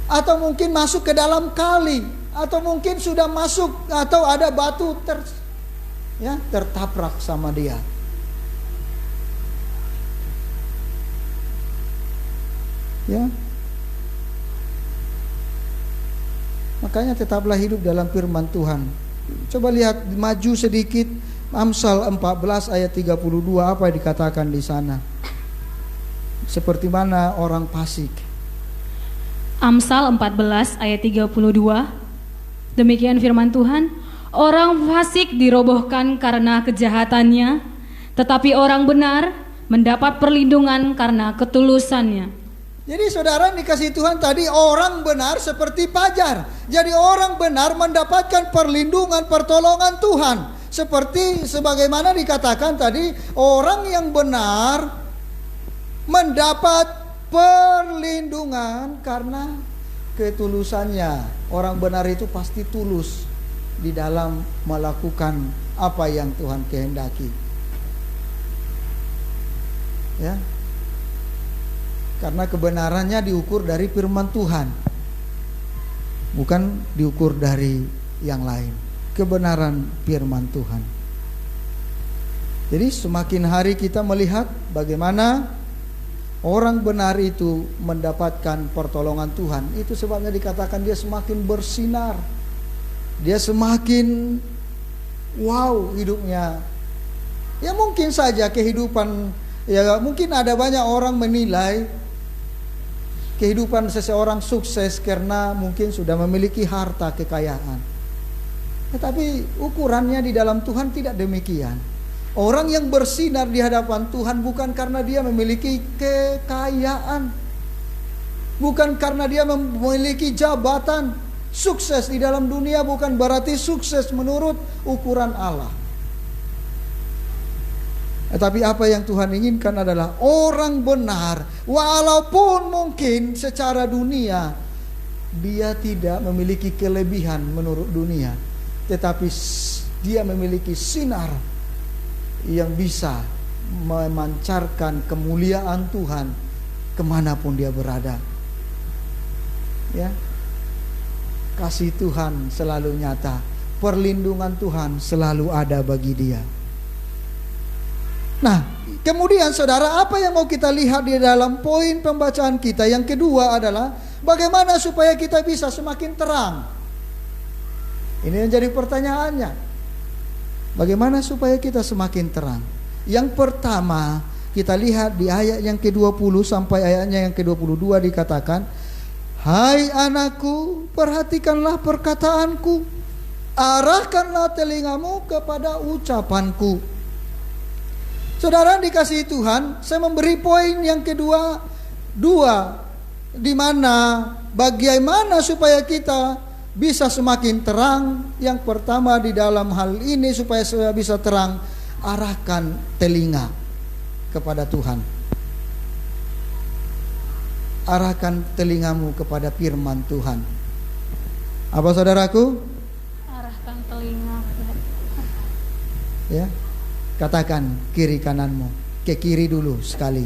Atau mungkin masuk ke dalam kali, atau mungkin sudah masuk, atau ada batu tertabrak sama dia. Ya. Makanya tetaplah hidup dalam firman Tuhan. Coba lihat, maju sedikit, Amsal 14 ayat 32, apa yang dikatakan di sana? Seperti mana orang fasik. Amsal 14 ayat 32. Demikian firman Tuhan, orang fasik dirobohkan karena kejahatannya, tetapi orang benar mendapat perlindungan karena ketulusannya. Jadi saudara dikasih Tuhan tadi, orang benar seperti pajar. Jadi orang benar mendapatkan perlindungan, pertolongan Tuhan. Seperti sebagaimana dikatakan tadi, orang yang benar mendapat perlindungan karena ketulusannya. Orang benar itu pasti tulus di dalam melakukan apa yang Tuhan kehendaki. Ya. Karena kebenarannya diukur dari firman Tuhan, bukan diukur dari yang lain. Kebenaran firman Tuhan. Jadi semakin hari kita melihat bagaimana orang benar itu mendapatkan pertolongan Tuhan. Itu sebabnya dikatakan dia semakin bersinar. Dia semakin wow hidupnya. Ya mungkin saja kehidupan, ya mungkin ada banyak orang menilai kehidupan seseorang sukses karena mungkin sudah memiliki harta kekayaan. Tetapi ukurannya di dalam Tuhan tidak demikian. Orang yang bersinar di hadapan Tuhan bukan karena dia memiliki kekayaan, bukan karena dia memiliki jabatan. Sukses di dalam dunia bukan berarti sukses menurut ukuran Allah. Tetapi apa yang Tuhan inginkan adalah orang benar, walaupun mungkin secara dunia dia tidak memiliki kelebihan menurut dunia, tetapi dia memiliki sinar yang bisa memancarkan kemuliaan Tuhan kemanapun dia berada. Ya, kasih Tuhan selalu nyata, perlindungan Tuhan selalu ada bagi dia. Nah, kemudian saudara, apa yang mau kita lihat di dalam poin pembacaan kita? Yang kedua adalah bagaimana supaya kita bisa semakin terang. Ini yang jadi pertanyaannya. Bagaimana supaya kita semakin terang? Yang pertama, kita lihat di ayat yang ke-20 sampai ayatnya yang ke-22 dikatakan, hai anakku, perhatikanlah perkataanku, arahkanlah telingamu kepada ucapanku. Saudara dikasihi Tuhan, saya memberi poin yang kedua, di mana bagaimana supaya kita bisa semakin terang. Yang pertama di dalam hal ini supaya saya bisa terang, arahkan telinga kepada Tuhan. Arahkan telingamu kepada firman Tuhan. Apa saudaraku? Arahkan telinga. Ya. Katakan kiri kananmu, ke kiri dulu sekali.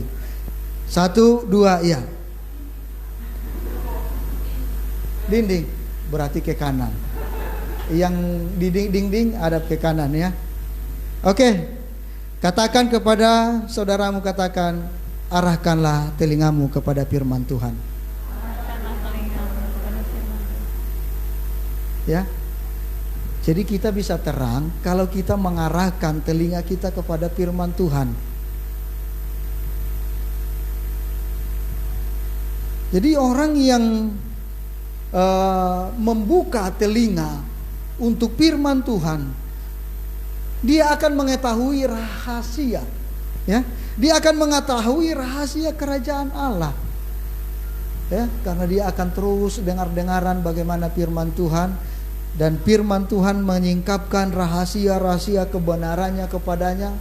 1, 2, ya. Dinding berarti ke kanan. Yang di dinding hadap ke kanan ya. Oke. Katakan kepada saudaramu, katakan, arahkanlah telingamu kepada firman Tuhan. Arahkanlah telingamu kepada firman Tuhan. Ya. Jadi kita bisa terang kalau kita mengarahkan telinga kita kepada firman Tuhan. Jadi orang yang membuka telinga untuk firman Tuhan, dia akan mengetahui rahasia, ya. Dia akan mengetahui rahasia kerajaan Allah, ya, karena dia akan terus dengar-dengaran bagaimana firman Tuhan. Dan firman Tuhan menyingkapkan rahasia-rahasia kebenarannya kepadanya.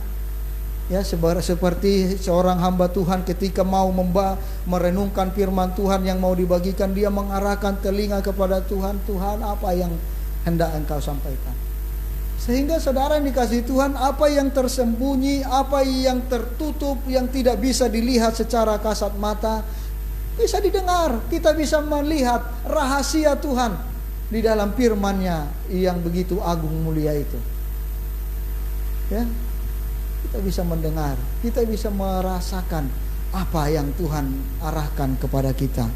Ya, seperti seorang hamba Tuhan ketika mau merenungkan firman Tuhan yang mau dibagikan, dia mengarahkan telinga kepada Tuhan. Tuhan, apa yang hendak engkau sampaikan? Sehingga saudara yang dikasihi Tuhan, apa yang tersembunyi, apa yang tertutup, yang tidak bisa dilihat secara kasat mata, bisa didengar. Kita bisa melihat rahasia Tuhan di dalam firman-Nya yang begitu agung mulia itu. Ya, kita bisa mendengar, kita bisa merasakan apa yang Tuhan arahkan kepada kita.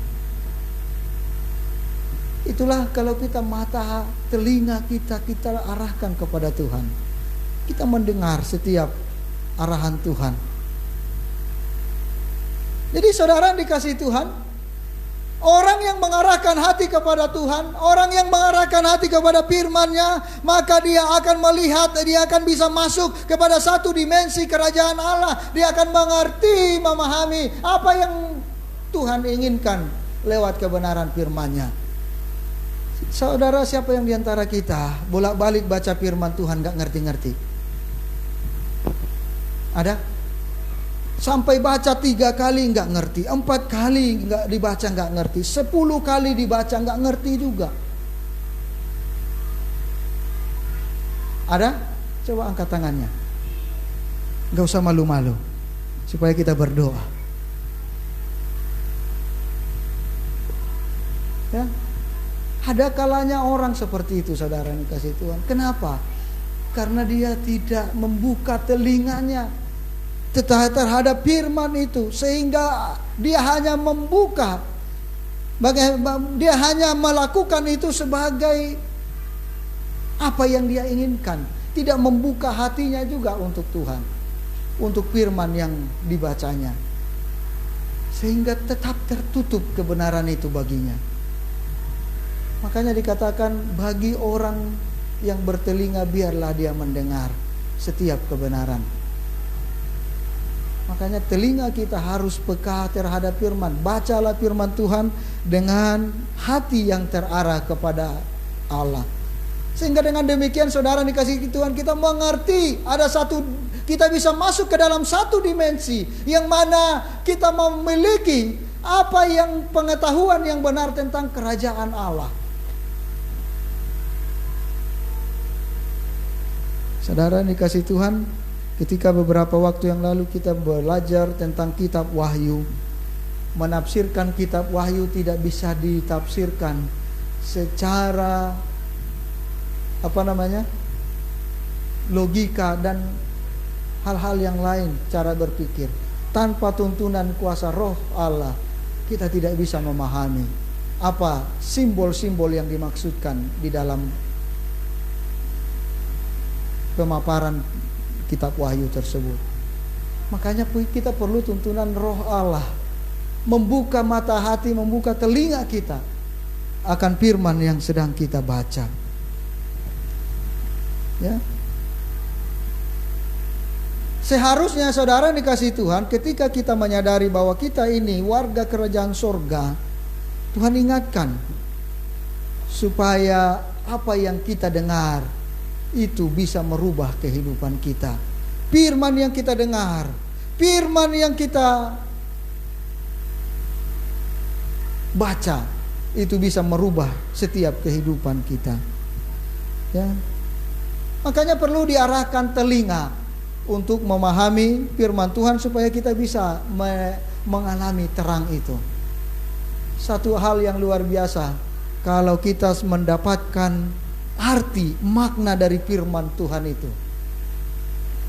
Itulah kalau kita mata telinga kita arahkan kepada Tuhan. Kita mendengar setiap arahan Tuhan. Jadi saudara yang dikasihi Tuhan, orang yang mengarahkan hati kepada Tuhan, orang yang mengarahkan hati kepada firman-Nya, maka dia akan melihat, dia akan bisa masuk kepada satu dimensi kerajaan Allah. Dia akan mengerti, memahami apa yang Tuhan inginkan lewat kebenaran firman-Nya. Saudara, siapa yang diantara kita bolak-balik baca firman Tuhan gak ngerti-ngerti? Ada? Sampai baca 3 kali gak ngerti, 4 kali gak dibaca gak ngerti, 10 kali dibaca gak ngerti juga. Ada? Coba angkat tangannya. Gak usah malu-malu, supaya kita berdoa. Ya, ada kalanya orang seperti itu, saudara yang dikasihi Tuhan. Kenapa? Karena dia tidak membuka telinganya terhadap firman itu, sehingga dia hanya membuka, dia hanya melakukan itu sebagai apa yang dia inginkan, tidak membuka hatinya juga untuk Tuhan, untuk firman yang dibacanya, sehingga tetap tertutup kebenaran itu baginya. Makanya dikatakan bagi orang yang bertelinga biarlah dia mendengar setiap kebenaran. Makanya telinga kita harus peka terhadap firman. Bacalah firman Tuhan dengan hati yang terarah kepada Allah. Sehingga dengan demikian saudara dikasihi Tuhan, kita mengerti kita bisa masuk ke dalam satu dimensi yang mana kita memiliki apa yang pengetahuan yang benar tentang kerajaan Allah. Saudara dikasihi Tuhan, ketika beberapa waktu yang lalu kita belajar tentang kitab Wahyu, menafsirkan kitab Wahyu tidak bisa ditafsirkan secara logika dan hal-hal yang lain, cara berpikir. Tanpa tuntunan kuasa Roh Allah, kita tidak bisa memahami apa simbol-simbol yang dimaksudkan di dalam pemaparan kitab Wahyu tersebut. Makanya kita perlu tuntunan Roh Allah, membuka mata hati, membuka telinga kita akan firman yang sedang kita baca. Ya. Seharusnya saudara dikasihi Tuhan, ketika kita menyadari bahwa kita ini warga kerajaan sorga, Tuhan ingatkan supaya apa yang kita dengar itu bisa merubah kehidupan kita. Firman yang kita dengar, firman yang kita baca, itu bisa merubah setiap kehidupan kita. Ya. Makanya perlu diarahkan telinga untuk memahami firman Tuhan supaya kita bisa mengalami terang itu. Satu hal yang luar biasa kalau kita mendapatkan arti makna dari firman Tuhan itu,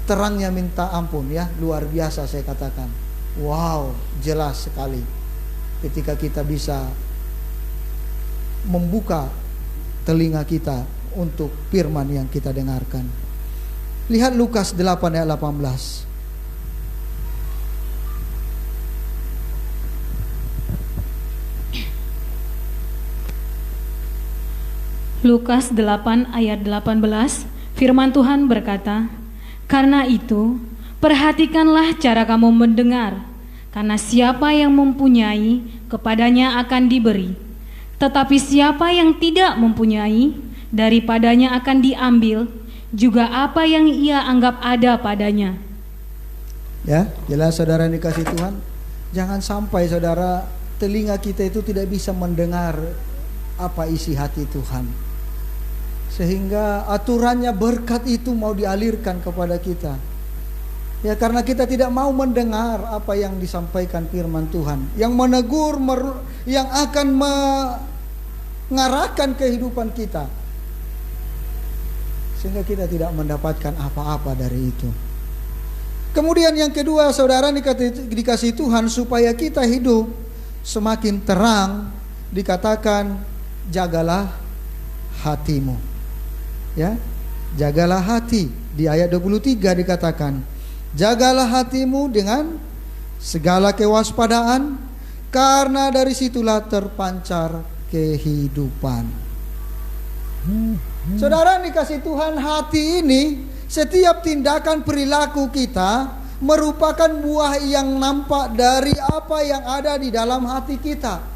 terangnya minta ampun ya, luar biasa saya katakan. Wow, jelas sekali ketika kita bisa membuka telinga kita untuk firman yang kita dengarkan. Lihat Lukas 8 ayat 18. Lukas 8 ayat 18, firman Tuhan berkata, "Karena itu, perhatikanlah cara kamu mendengar, karena siapa yang mempunyai, kepadanya akan diberi. Tetapi siapa yang tidak mempunyai, daripadanya akan diambil juga apa yang ia anggap ada padanya." Ya, jelas saudara yang dikasihi Tuhan. Jangan sampai saudara telinga kita itu tidak bisa mendengar apa isi hati Tuhan. Sehingga aturannya berkat itu mau dialirkan kepada kita. Ya, karena kita tidak mau mendengar apa yang disampaikan firman Tuhan, yang menegur, yang akan mengarahkan kehidupan kita, sehingga kita tidak mendapatkan apa-apa dari itu. Kemudian yang kedua, saudara, dikasih Tuhan supaya kita hidup semakin terang, dikatakan jagalah hatimu. Ya, jagalah hati. Di ayat 23 dikatakan, jagalah hatimu dengan segala kewaspadaan, karena dari situlah terpancar kehidupan. Saudara dikasih Tuhan, hati ini, setiap tindakan perilaku kita merupakan buah yang nampak dari apa yang ada di dalam hati kita.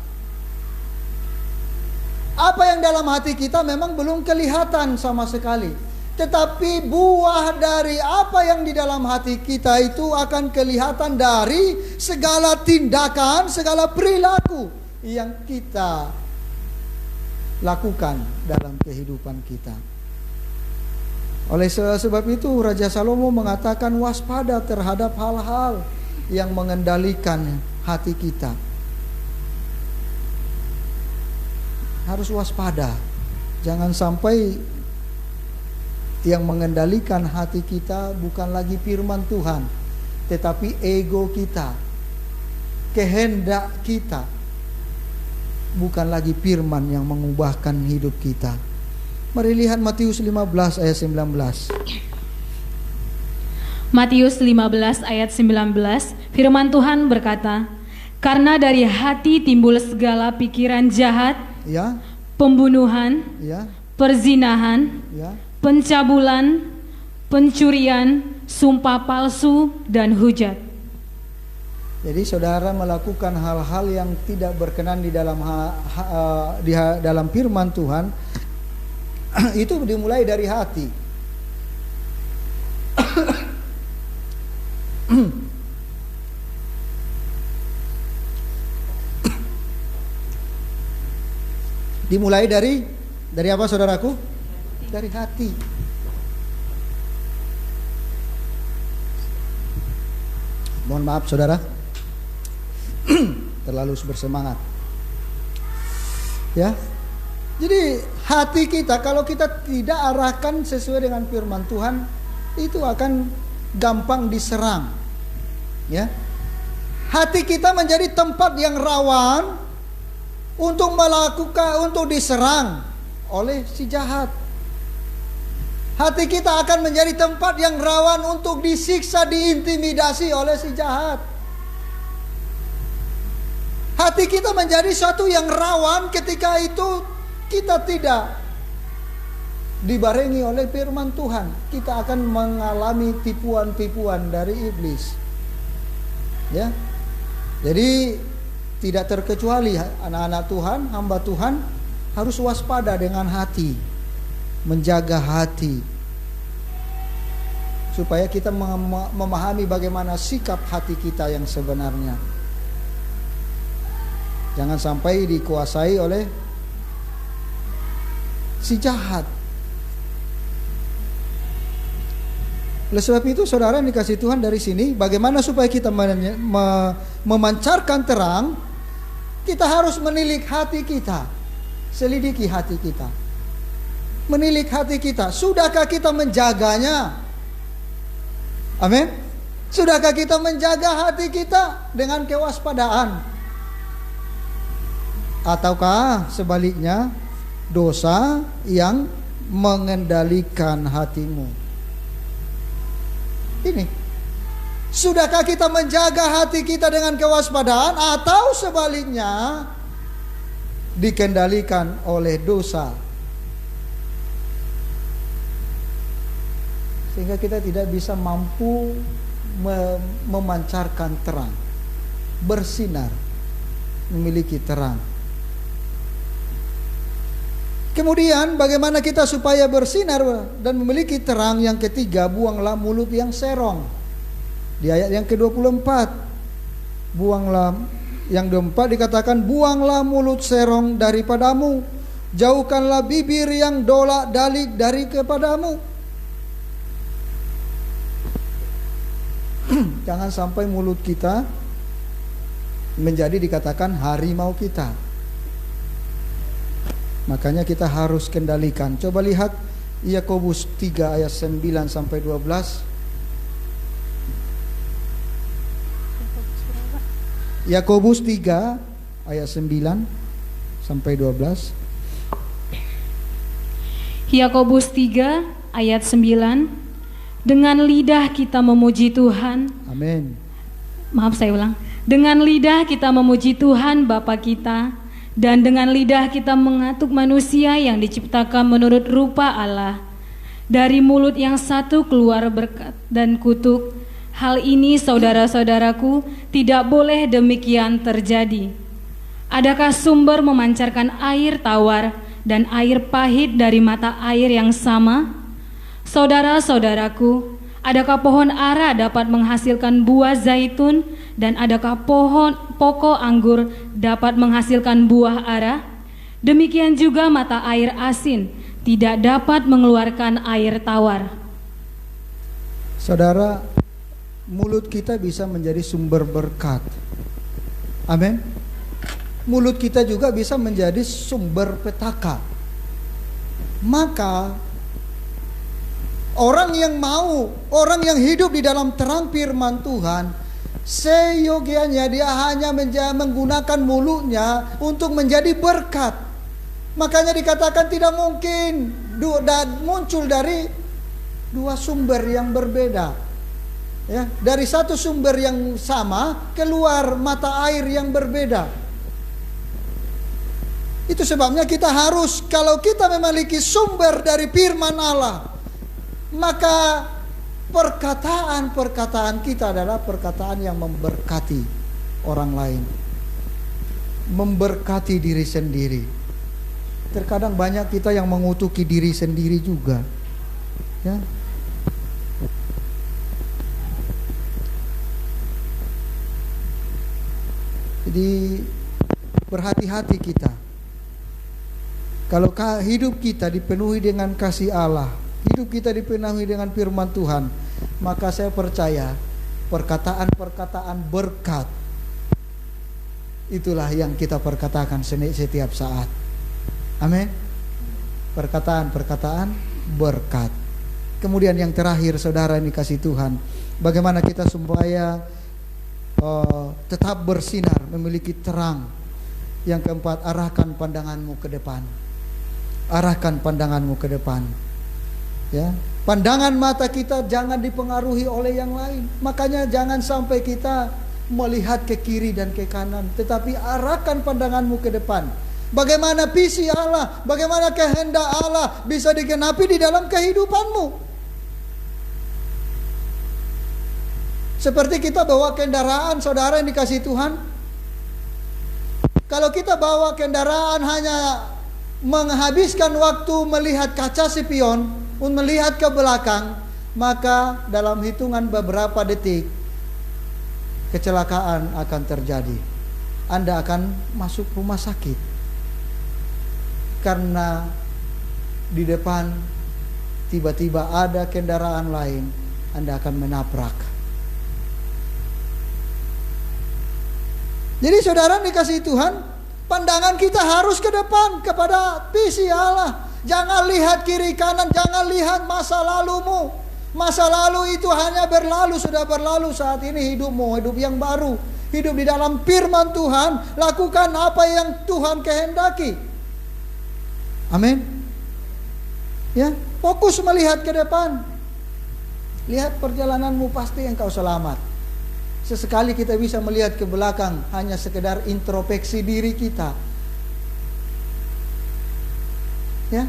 Apa yang dalam hati kita memang belum kelihatan sama sekali, tetapi buah dari apa yang di dalam hati kita itu akan kelihatan dari segala tindakan, segala perilaku yang kita lakukan dalam kehidupan kita. Oleh sebab itu Raja Salomo mengatakan waspada terhadap hal-hal yang mengendalikan hati kita. Harus waspada. Jangan sampai yang mengendalikan hati kita bukan lagi firman Tuhan, tetapi ego kita, kehendak kita, bukan lagi firman yang mengubahkan hidup kita. Mari lihat Matius 15 ayat 19. Matius 15 ayat 19, firman Tuhan berkata, karena dari hati timbul segala pikiran jahat, Ya, pembunuhan, ya, perzinahan, ya, pencabulan, pencurian, sumpah palsu, dan hujat. Jadi saudara melakukan hal-hal yang tidak berkenan di dalam dalam firman Tuhan, itu dimulai dari hati. Dimulai dari apa, saudaraku? Dari hati. Mohon maaf saudara, terlalu bersemangat. Ya. Jadi hati kita, kalau kita tidak arahkan sesuai dengan firman Tuhan, itu akan gampang diserang. Ya. Hati kita menjadi tempat yang rawan untuk diserang oleh si jahat. Hati kita akan menjadi tempat yang rawan untuk disiksa, diintimidasi oleh si jahat. Hati kita menjadi suatu yang rawan ketika itu kita tidak dibarengi oleh firman Tuhan. Kita akan mengalami tipuan-tipuan dari iblis. Ya. Jadi tidak terkecuali anak-anak Tuhan, hamba Tuhan harus waspada dengan hati, menjaga hati, supaya kita memahami bagaimana sikap hati kita yang sebenarnya. Jangan sampai dikuasai oleh si jahat. Oleh sebab itu saudara dikasih Tuhan, dari sini bagaimana supaya kita memancarkan terang, kita harus menilik hati kita, selidiki hati kita, menilik hati kita. Sudahkah kita menjaganya? Amin. Sudahkah kita menjaga hati kita dengan kewaspadaan? Ataukah sebaliknya dosa yang mengendalikan hatimu? Ini, sudahkah kita menjaga hati kita dengan kewaspadaan, atau sebaliknya dikendalikan oleh dosa, sehingga kita tidak bisa mampu memancarkan terang, bersinar, memiliki terang. Kemudian bagaimana kita supaya bersinar dan memiliki terang? Yang ketiga, buanglah mulut yang serong. Di ayat yang ke-24, buanglah, yang keempat dikatakan, buanglah mulut serong daripadamu, Jauhkanlah bibir yang dolak-dalik dari kepadamu. Jangan sampai mulut kita menjadi dikatakan harimau kita. Makanya kita harus kendalikan. Coba lihat Yakobus 3 ayat 9 sampai 12. Yakobus 3 ayat 9 sampai 12. Yakobus 3 ayat 9. Dengan lidah kita memuji Tuhan. Amin. Maaf, saya ulang. Dengan lidah kita memuji Tuhan Bapa kita, dan dengan lidah kita mengatuk manusia yang diciptakan menurut rupa Allah. Dari mulut yang satu keluar berkat dan kutuk. Hal ini, saudara-saudaraku, tidak boleh demikian terjadi. Adakah sumber memancarkan air tawar dan air pahit dari mata air yang sama? Saudara-saudaraku, adakah pohon ara dapat menghasilkan buah zaitun, dan adakah pokok anggur dapat menghasilkan buah ara? Demikian juga mata air asin tidak dapat mengeluarkan air tawar. Saudara, mulut kita bisa menjadi sumber berkat. Amin. Mulut kita juga bisa menjadi sumber petaka. Maka orang yang hidup di dalam terang firman Tuhan, seyogianya dia hanya menggunakan mulutnya untuk menjadi berkat. Makanya dikatakan tidak mungkin muncul dari dua sumber yang berbeda. Ya, dari satu sumber yang sama keluar mata air yang berbeda. Itu sebabnya kita harus, kalau kita memiliki sumber dari firman Allah, maka perkataan-perkataan kita adalah perkataan yang memberkati orang lain, memberkati diri sendiri. Terkadang banyak kita yang mengutuki diri sendiri juga, ya. Jadi berhati-hati kita. Kalau hidup kita dipenuhi dengan kasih Allah, hidup kita dipenuhi dengan firman Tuhan, maka saya percaya perkataan-perkataan berkat itulah yang kita perkatakan setiap saat. Amin. Perkataan-perkataan berkat. Kemudian yang terakhir, saudara ini kasih Tuhan, bagaimana kita supaya tetap bersinar, memiliki terang. Yang keempat, arahkan pandanganmu ke depan. Arahkan pandanganmu ke depan. Ya, pandangan mata kita jangan dipengaruhi oleh yang lain. Makanya jangan sampai kita melihat ke kiri dan ke kanan, tetapi arahkan pandanganmu ke depan. Bagaimana visi Allah, bagaimana kehendak Allah bisa digenapi di dalam kehidupanmu. Seperti kita bawa kendaraan, saudara yang dikasih Tuhan. Kalau kita bawa kendaraan hanya menghabiskan waktu melihat kaca spion, melihat ke belakang, maka dalam hitungan beberapa detik kecelakaan akan terjadi. Anda akan masuk rumah sakit karena di depan tiba-tiba ada kendaraan lain, Anda akan menabrak. Jadi saudara dikasih Tuhan, pandangan kita harus ke depan kepada visi Allah. Jangan lihat kiri kanan, jangan lihat masa lalumu. Masa lalu itu hanya berlalu, sudah berlalu. Saat ini hidupmu, hidup yang baru, hidup di dalam firman Tuhan. Lakukan apa yang Tuhan kehendaki. Amin. Ya, fokus melihat ke depan. Lihat perjalananmu, pasti engkau selamat. Sesekali kita bisa melihat ke belakang, hanya sekedar introspeksi diri kita. Ya,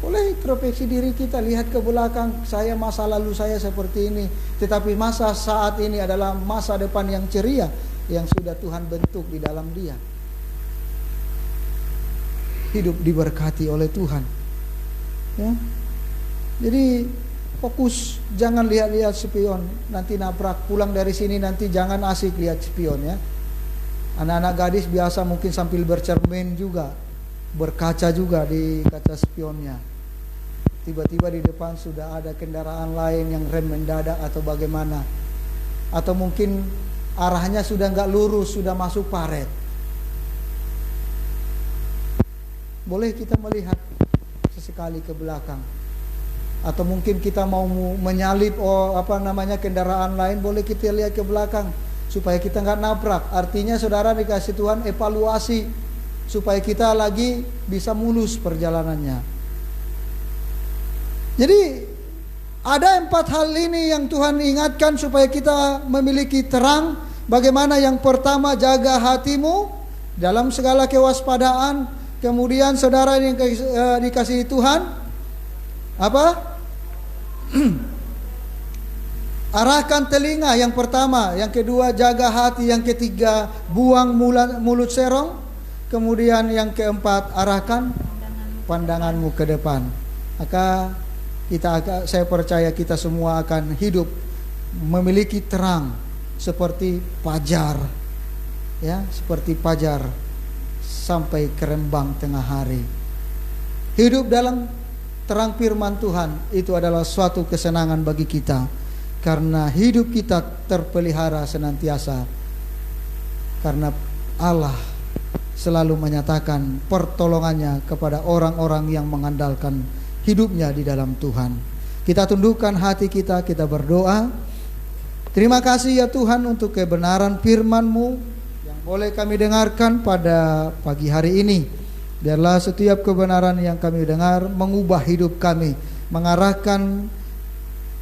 boleh introspeksi diri kita, lihat ke belakang, saya masa lalu saya seperti ini, tetapi masa saat ini adalah masa depan yang ceria yang sudah Tuhan bentuk di dalam dia. Hidup diberkati oleh Tuhan. Ya. Jadi fokus, jangan lihat-lihat spion, nanti nabrak. Pulang dari sini nanti jangan asik lihat spion, ya. Anak-anak gadis biasa mungkin sambil bercermin juga. berkaca juga di kaca spionnya. Tiba-tiba di depan sudah ada kendaraan lain yang rem mendadak atau bagaimana, atau mungkin arahnya sudah nggak lurus, sudah masuk paret. Boleh kita melihat sesekali ke belakang, atau mungkin kita mau menyalip kendaraan lain, boleh kita lihat ke belakang supaya kita nggak nabrak. Artinya saudara dikasih Tuhan evaluasi supaya kita lagi bisa mulus perjalanannya. Jadi ada 4 hal ini yang Tuhan ingatkan supaya kita memiliki terang. Bagaimana? Yang pertama, jaga hatimu dalam segala kewaspadaan. Kemudian saudara yang dikasihi Tuhan, apa? Arahkan telinga, yang pertama. Yang kedua, jaga hati. Yang ketiga, buang mulut serong. Kemudian yang keempat, arahkan pandanganmu ke depan. Maka saya percaya kita semua akan hidup memiliki terang seperti fajar, ya, seperti fajar sampai ke rembang tengah hari. Hidup dalam terang firman Tuhan itu adalah suatu kesenangan bagi kita, karena hidup kita terpelihara senantiasa, karena Allah selalu menyatakan pertolongannya kepada orang-orang yang mengandalkan hidupnya di dalam Tuhan. Kita tundukkan hati kita, kita berdoa. Terima kasih ya Tuhan untuk kebenaran firman-Mu yang boleh kami dengarkan pada pagi hari ini. Biarlah setiap kebenaran yang kami dengar mengubah hidup kami, mengarahkan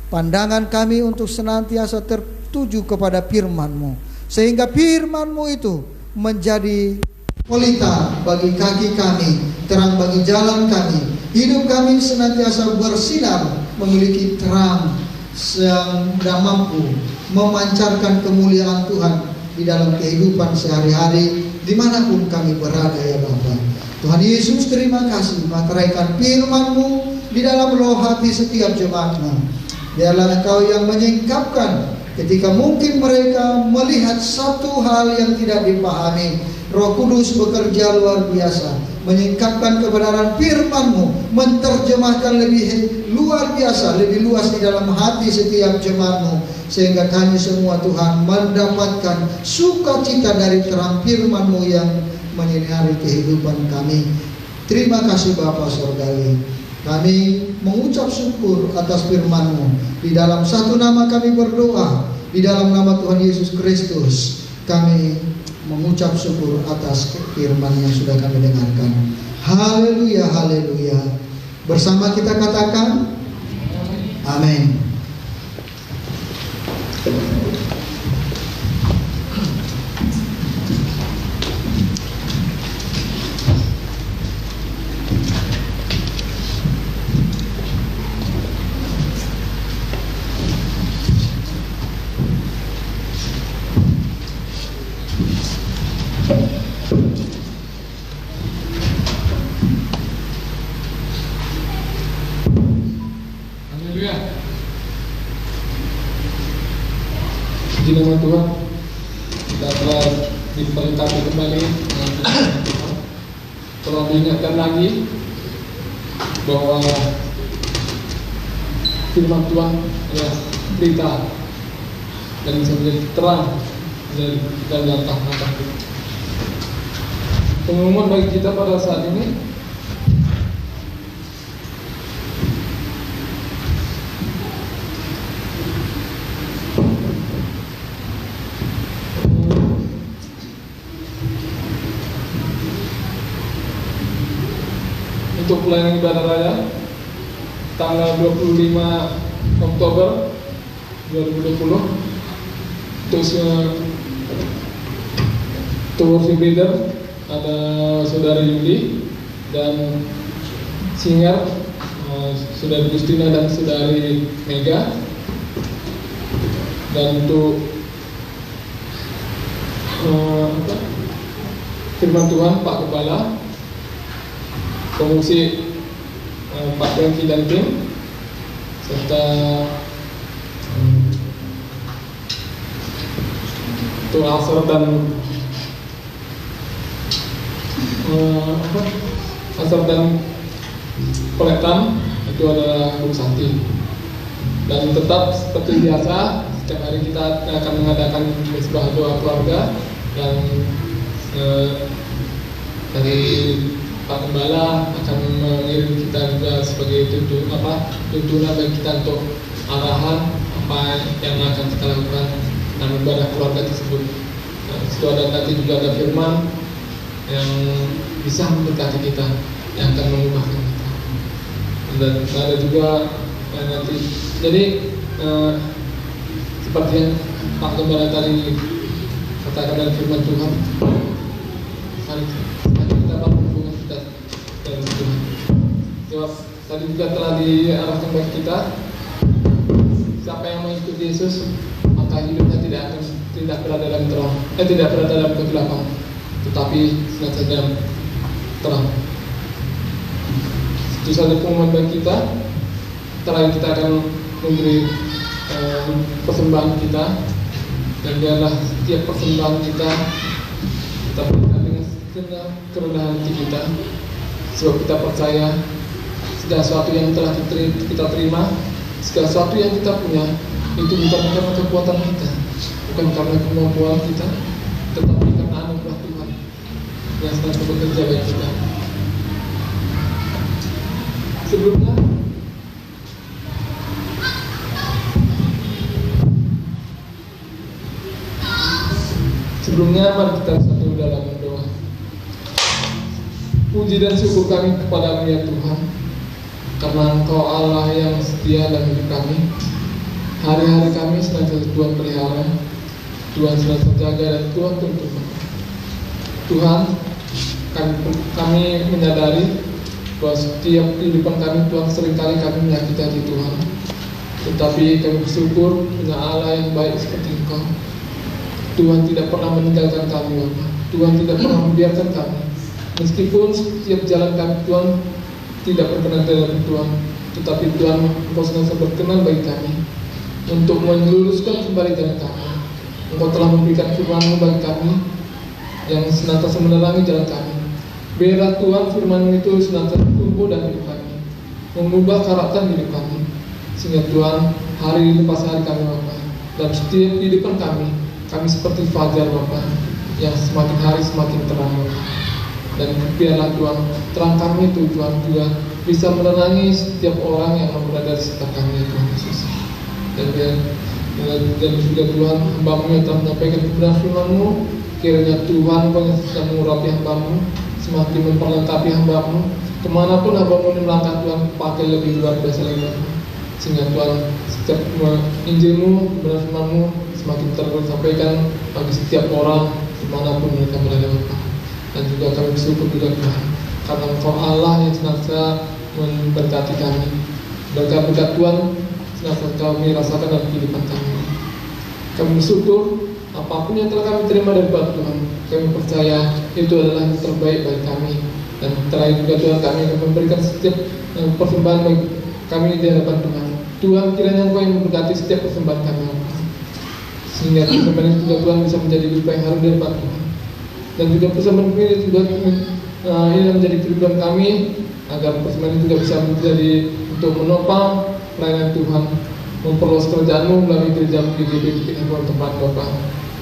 pandangan kami untuk senantiasa tertuju kepada firman-Mu, sehingga firman-Mu itu menjadi pelita bagi kaki kami, terang bagi jalan kami. Hidup kami senantiasa bersinar, memiliki terang yang mampu memancarkan kemuliaan Tuhan di dalam kehidupan sehari-hari dimanapun kami berada ya Bapa. Tuhan Yesus, terima kasih materaikan firman-Mu di dalam roh hati setiap jemaat-Mu. Biarlah Engkau yang menyingkapkan ketika mungkin mereka melihat satu hal yang tidak dipahami. Roh Kudus bekerja luar biasa, menyingkapkan kebenaran firman-Mu, menerjemahkan lebih luar biasa, lebih luas di dalam hati setiap jemaat-Mu, sehingga kami semua Tuhan mendapatkan sukacita dari terang firman-Mu yang menyinari kehidupan kami. Terima kasih Bapa Sorgawi. Kami mengucap syukur atas firman-Mu. Di dalam satu nama kami berdoa, di dalam nama Tuhan Yesus Kristus kami mengucap syukur atas firman yang sudah kami dengarkan. Haleluya, haleluya. Bersama kita katakan amin. Di nama Tuhan kita telah diperlengkapi kembali. Telah diingatkan lagi bahwa firman Tuhan adalah berita dan bisa menjadi terang dan langkah-langkah kita. Pengumuman bagi kita pada saat ini, untuk pelayanan ibadah raya tanggal 25 Oktober 2020 untuk worship leader ada Saudara Yudi dan singer Saudari Justina dan Saudari Mega, dan untuk firman Tuhan Pak Kepala Pengungsi Pak Dengki dan tim, serta Tuan Asor dan Asar dan Peletan itu adalah Guru Santi. Dan tetap seperti biasa, setiap hari kita akan mengadakan sebuah doa keluarga dan dari Pak Gembala akan mengirim kita juga sebagai tuntunan bagi kita untuk arahan apa yang akan kita lakukan dalam ibadah keluarga tersebut. Setelah ada nanti juga ada firman yang bisa memberkati kita, yang akan mengubahkan kita. Dan ada juga nanti. Jadi seperti yang Pak Gembala tadi katakan dari firman Tuhan, mari kita bangun hubungan kita dengan Tuhan. Sebab tadi juga telah diarahkan bagi kita, siapa yang mengikuti Yesus maka hidupnya tidak berada dalam terang, tidak berada dalam kegelapan, tetapi senantiasa dalam terang. Itu saja pengumuman bagi kita. Setelah kita akan memberi persembahan kita, dan biarlah setiap persembahan kita berikan dengan segenap kerendahan hati kita, sebab kita percaya segala sesuatu yang telah kita terima, segala sesuatu yang kita punya itu bukan karena kekuatan kita, bukan karena kemampuan kita, tetapi karena anugerah Tuhan yang sedang bekerja bagi kita. Sebelumnya mari kita satu dalam doa. Puji dan syukur kami kepada-Mu ya Tuhan, karena Engkau Allah yang setia dalam hidup kami. Hari-hari kami senantiasa Tuhan pelihara, Tuhan senantiasa jaga, dan Tuhan tuntun. Tuhan, kami menyadari bahwa setiap kehidupan kami Tuhan seringkali kami menyakiti hati Tuhan, tetapi kami bersyukur punya Allah yang baik seperti Engkau. Tuhan tidak pernah meninggalkan kami, Bapak. Tuhan tidak pernah membiarkan kami, meskipun setiap jalan kami Tuhan tidak berkenan dalam Tuhan, tetapi Tuhan Engkau senantiasa berkenan bagi kami untuk meluruskan kembali jalan kami. Engkau telah memberikan firman-Mu bagi kami yang senantiasa menerangi jalan kami. Biarlah Tuhan firman-Mu itu senantiasa tumbuh dalam hidup kami, mengubah karakter hidup kami, sehingga Tuhan hari lepas hari kami Bapak, dalam setiap kehidupan kami seperti fajar Bapak, yang semakin hari semakin terang Bapak. Dan biarlah Tuhan terang kami itu Tuhan juga bisa menerangi setiap orang yang berada di sekitar kami Tuhan Yesus. Dan juga Tuhan, hamba-Mu yang telah menyampaikan kebenaran firman-Mu, kiranya Tuhan bisa mengurapi hamba-Mu, semakin memperlengkapi hamba-Mu, kemanapun hamba-Mu melangkah Tuhan pakai lebih luar biasa lagi Bapak, sehingga Tuhan setiap Injil-Mu, kebenaran firman-Mu semakin tersampaikan bagi setiap orang dimanapun mereka berada Bapak. Dan juga kami bersyukur juga Tuhan, karena Engkau Allah yang senantiasa memberkati kami. Berkat-berkat Tuhan senantiasa kami rasakan dalam kehidupan kami. Kami bersyukur apapun yang telah kami terima dari Tuhan, kami percaya itu adalah yang terbaik bagi kami. Dan terakhir juga Tuhan, kami akan memberikan setiap persembahan bagi kami di hadapan Tuhan. Tuhan, kiranya Engkau yang memberkati setiap persembahan kami, sehingga persembahan itu juga Tuhan bisa menjadi dupa yang harum di hadapan Tuhan. Dan juga persembahan ini juga ini menjadi kehidupan kami, agar persembahan itu juga bisa menjadi untuk menopang pelayanan Tuhan, memperluas kerjaan-Mu melalui gereja-Mu di GBI tempat Bapak.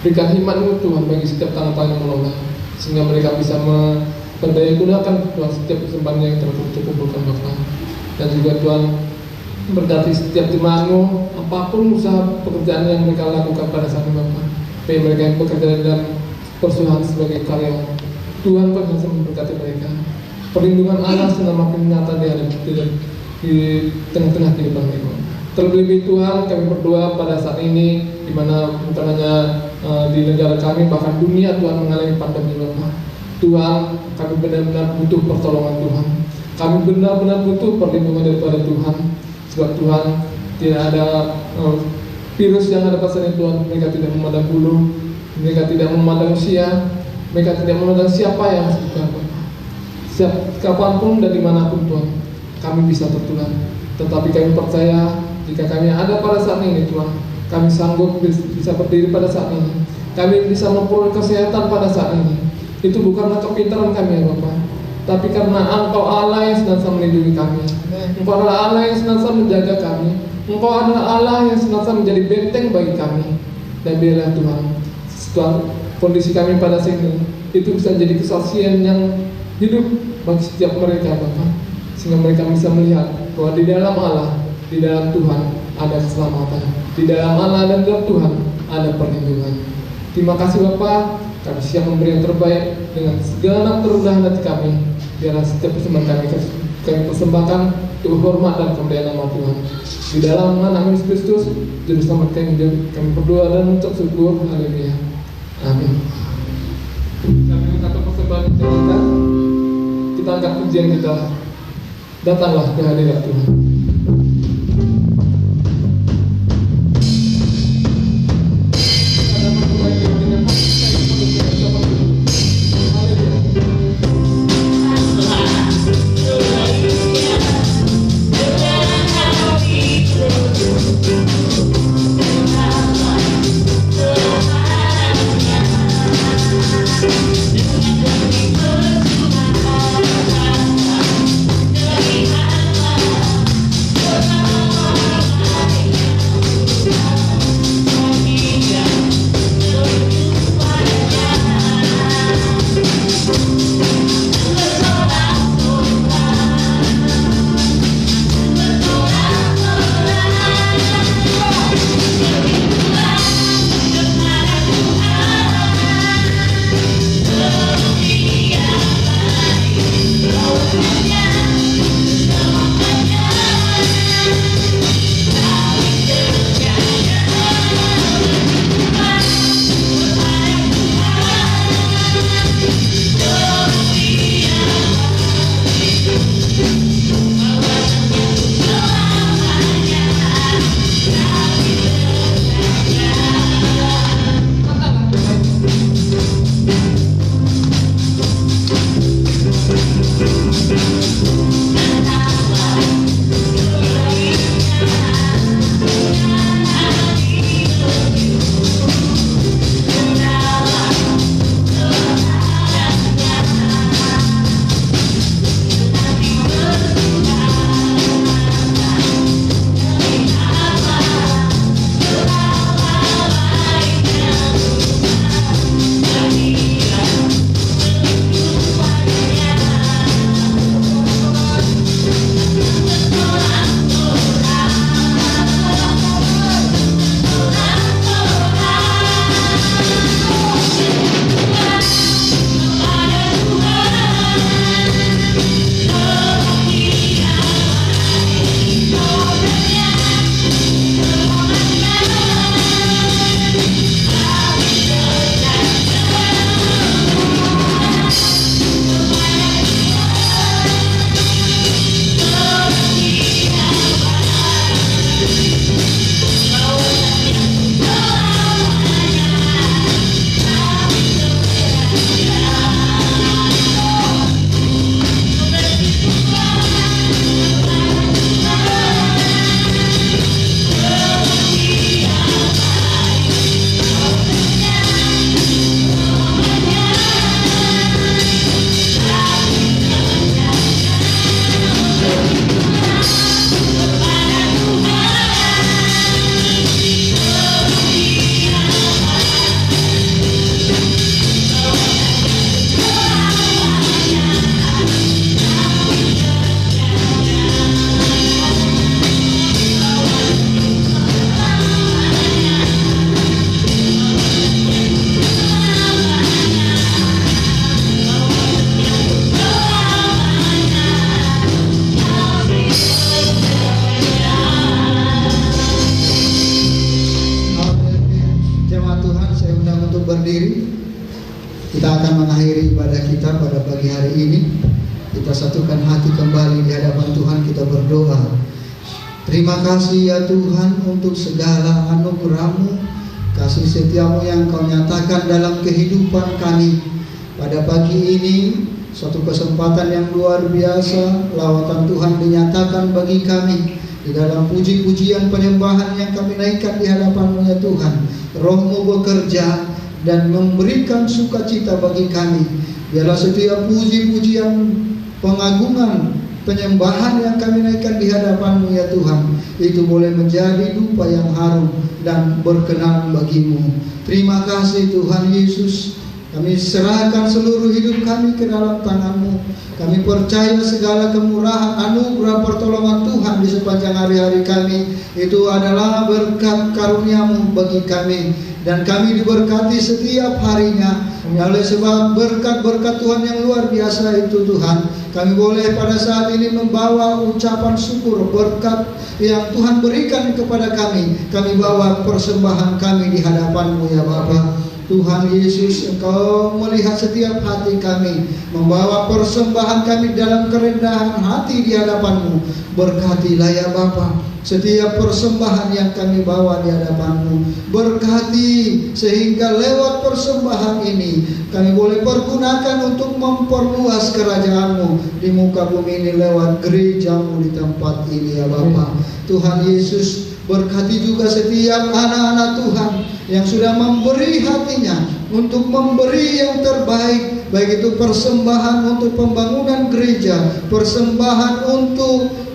Berikan hikmat-Mu Tuhan bagi setiap tangan-tangan yang menolong, sehingga mereka bisa berdaya gunakan Tuhan setiap persembahan yang terkumpulkan Bapak. Dan juga Tuhan berkati setiap jemaat-Mu, apapun usaha pekerjaan yang mereka lakukan pada saat ini Bapak, baik mereka yang bekerja dalam persuhan sebagai karyawan, Tuhan bisa memberkati mereka. Perlindungan Allah semakin nyata di tengah-tengah kehidupan mereka. Terlebih Tuhan, kami berdoa pada saat ini, di mana bukan hanya di negara kami, bahkan dunia Tuhan mengalami pandemi Bapak. Tuhan, kami benar-benar butuh pertolongan Tuhan. Kami benar-benar butuh perlindungan daripada Tuhan. Sebab Tuhan, tidak ada virus yang ada pada saat ini Tuhan. Mereka tidak memandang bulu, mereka tidak memandang usia, mereka tidak memandang siapa yang suka Bapak. Kapanpun dan dimanapun Tuhan, kami bisa tertular. Tetapi kami percaya, jika kami ada pada saat ini Tuhan, kami sanggup bisa berdiri pada saat ini, kami bisa memperoleh kesehatan pada saat ini. Itu bukanlah kepintaran kami ya Bapak, tapi karena Engkau Allah yang senantiasa melindungi kami. Engkau adalah Allah yang senantiasa menjaga kami. Engkau adalah Allah yang senantiasa menjadi benteng bagi kami. Dan biarlah Tuhan, setelah kondisi kami pada sini itu bisa jadi kesaksian yang hidup bagi setiap mereka, Bapak, sehingga mereka bisa melihat bahwa di dalam Allah, di dalam Tuhan ada keselamatan, di dalam Allah dan dalam Tuhan ada perlindungan. Terima kasih Bapak, kami siap memberi yang terbaik dengan segala kerendahan hati kami. Biarlah setiap persembahan kami persembahkan untuk hormat dan kemuliaan nama Tuhan. Di dalam nama Yesus Kristus, Juru Selamat kami berdoa dan mengucap syukur. Haleluya. Amin. Kami kata persembahan kita angkat pujian kita. Datanglah ke hadirat Tuhan. Kita akan mengakhiri ibadah kita pada pagi hari ini. Kita satukan hati kembali di hadapan Tuhan, kita berdoa. Terima kasih ya Tuhan untuk segala anugerah-Mu, kasih setia-Mu yang Kau nyatakan dalam kehidupan kami. Pada pagi ini, suatu kesempatan yang luar biasa, lawatan Tuhan dinyatakan bagi kami. Di dalam puji-pujian penyembahan yang kami naikkan di hadapan-Mu ya Tuhan, Roh-Mu bekerja dan memberikan sukacita bagi kami. Biarlah setiap puji-pujian pengagungan, penyembahan yang kami naikkan di hadapan-Mu ya Tuhan, itu boleh menjadi dupa yang harum dan berkenan bagi-Mu. Terima kasih Tuhan Yesus. Kami serahkan seluruh hidup kami ke dalam tangan-Mu. Kami percaya segala kemurahan, anugerah, pertolongan Tuhan di sepanjang hari-hari kami itu adalah berkat karunia-Mu bagi kami. Dan kami diberkati setiap harinya. Oleh sebab berkat-berkat Tuhan yang luar biasa itu Tuhan, kami boleh pada saat ini membawa ucapan syukur berkat yang Tuhan berikan kepada kami. Kami bawa persembahan kami di hadapan-Mu ya Bapa. Tuhan Yesus, Engkau melihat setiap hati kami, membawa persembahan kami dalam kerendahan hati di hadapan-Mu. Berkatilah ya Bapa setiap persembahan yang kami bawa di hadapan-Mu. Berkati sehingga lewat persembahan ini kami boleh pergunakan untuk memperluas kerajaan-Mu di muka bumi ini lewat gereja-Mu di tempat ini ya Bapa. Tuhan Yesus, berkati juga setiap anak-anak Tuhan yang sudah memberi hatinya untuk memberi yang terbaik, baik itu persembahan untuk pembangunan gereja, persembahan untuk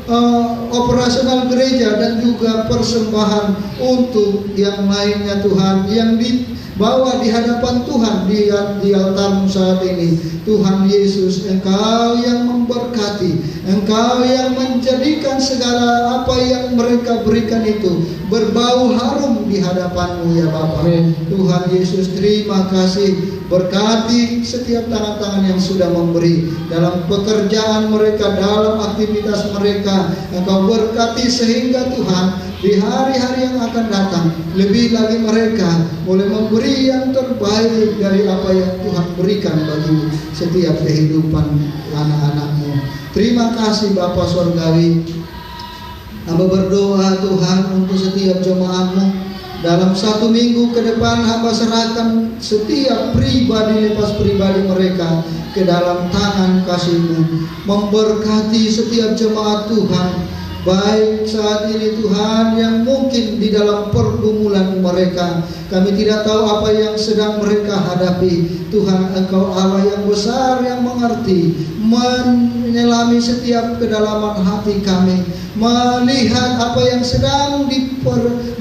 operasional gereja, dan juga persembahan untuk yang lainnya Tuhan yang dibawa di hadapan Tuhan di altar-Mu saat ini. Tuhan Yesus, Engkau yang memberkati, Engkau yang menjadikan segala apa yang mereka berikan itu berbau harum di hadapan-Mu ya Bapa. Tuhan Yesus, terima kasih. Berkati setiap tangan-tangan yang sudah memberi dalam pekerjaan mereka, dalam aktivitas mereka. Engkau berkati sehingga Tuhan di hari-hari yang akan datang lebih lagi mereka boleh memberi yang terbaik dari apa yang Tuhan berikan bagi setiap kehidupan anak-anak-Mu. Terima kasih Bapa Surgawi. Hamba berdoa Tuhan untuk setiap jemaat-Mu. Dalam 1 minggu ke depan hamba serahkan setiap pribadi lepas pribadi mereka ke dalam tangan kasih-Mu. Memberkati setiap jemaat Tuhan, baik saat ini Tuhan yang mungkin di dalam pergumulan mereka. Kami tidak tahu apa yang sedang mereka hadapi. Tuhan, Engkau Allah yang besar, yang mengerti, menyelami setiap kedalaman hati kami, melihat apa yang sedang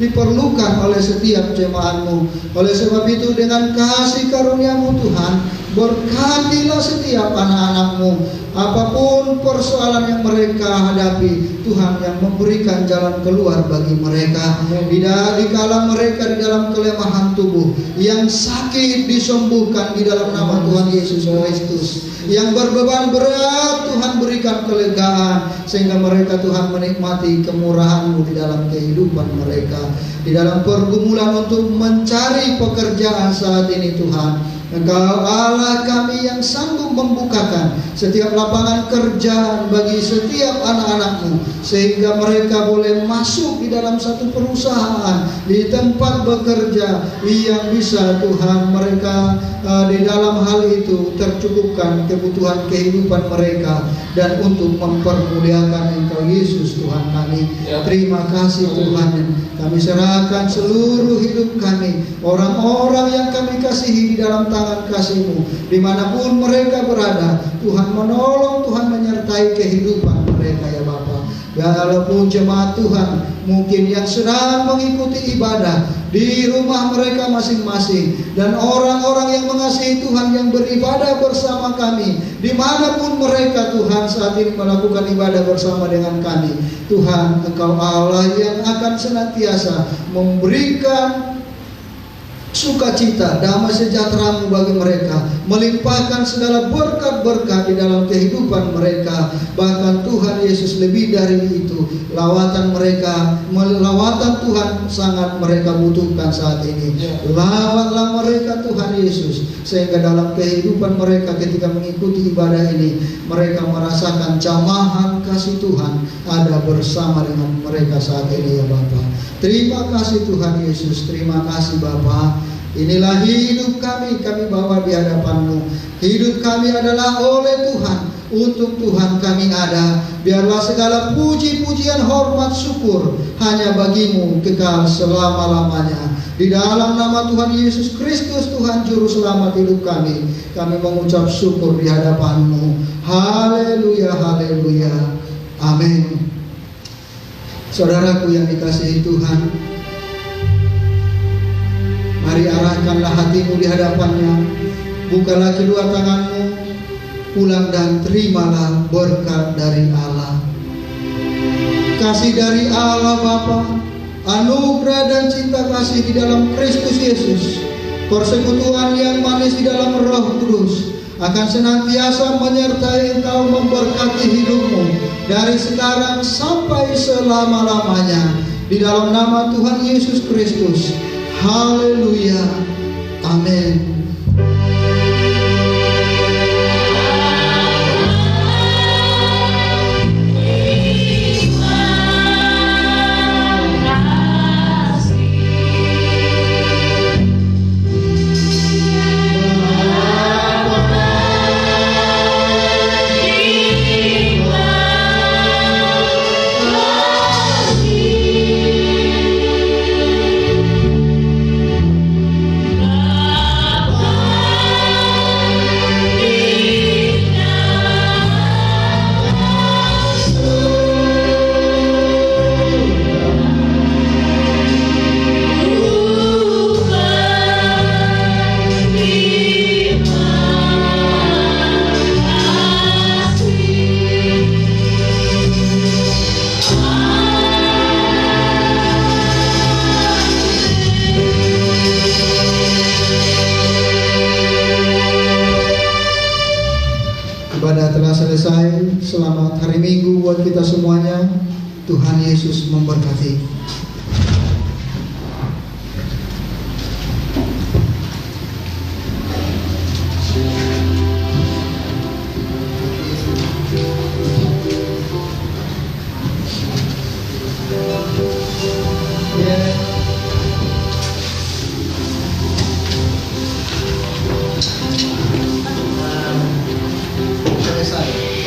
diperlukan oleh setiap jemaat-Mu. Oleh sebab itu dengan kasih karunia-Mu Tuhan, berkatilah setiap anak-anak-Mu. Apapun persoalan yang mereka hadapi, Tuhan yang memberikan jalan keluar bagi mereka. Di kala mereka di dalam kelemahan tubuh, yang sakit disembuhkan di dalam nama Tuhan Yesus Kristus. Yang berbeban berat, Tuhan berikan kelegaan, sehingga mereka Tuhan menikmati kemurahan-Mu di dalam kehidupan mereka. Di dalam pergumulan untuk mencari pekerjaan saat ini Tuhan, Engkau Allah kami yang sanggup membukakan setiap lapangan kerjaan bagi setiap anak-anak-Mu, sehingga mereka boleh masuk di dalam satu perusahaan, di tempat bekerja yang bisa Tuhan mereka di dalam hal itu tercukupkan kebutuhan kehidupan mereka, dan untuk mempermuliakan Engkau Yesus Tuhan kami. Terima kasih Tuhan. Kami serahkan seluruh hidup kami, orang-orang yang kami kasihi di dalam tangan kasih-Mu, dimanapun mereka berada. Tuhan menolong, Tuhan menyertai kehidupan mereka ya Bapa. Walaupun jemaat Tuhan mungkin yang sedang mengikuti ibadah di rumah mereka masing-masing, dan orang-orang yang mengasihi Tuhan yang beribadah bersama kami dimanapun mereka Tuhan saat ini melakukan ibadah bersama dengan kami. Tuhan, Engkau Allah yang akan senantiasa memberikan sukacita, damai sejahtera-Mu bagi mereka, melimpahkan segala berkat-berkat di dalam kehidupan mereka. Bahkan Tuhan Yesus lebih dari itu, lawatan Tuhan sangat mereka butuhkan saat ini. Lawatlah mereka Tuhan Yesus, sehingga dalam kehidupan mereka ketika mengikuti ibadah ini, mereka merasakan jamahan kasih Tuhan ada bersama dengan mereka saat ini ya Bapa. Terima kasih Tuhan Yesus, terima kasih Bapa. Inilah hidup kami bawa di hadapan-Mu. Hidup kami adalah oleh Tuhan, untuk Tuhan kami ada. Biarlah segala puji-pujian, hormat, syukur hanya bagi-Mu kekal selama-lamanya. Di dalam nama Tuhan Yesus Kristus, Tuhan Juru Selamat hidup kami mengucap syukur di hadapan-Mu. Haleluya, haleluya, amin. Saudaraku yang dikasihi Tuhan, mari arahkanlah hatimu di hadapannya. Bukalah kedua tanganmu, pulang dan terimalah berkat dari Allah. Kasih dari Allah Bapa, anugerah dan cinta kasih di dalam Kristus Yesus, persekutuan yang manis di dalam Roh Kudus akan senantiasa menyertai engkau, memberkati hidupmu dari sekarang sampai selama-lamanya. Di dalam nama Tuhan Yesus Kristus. Haleluya. Amin. Ibadah telah selesai. Selamat hari Minggu buat kita semuanya. Tuhan Yesus memberkati. Selesai.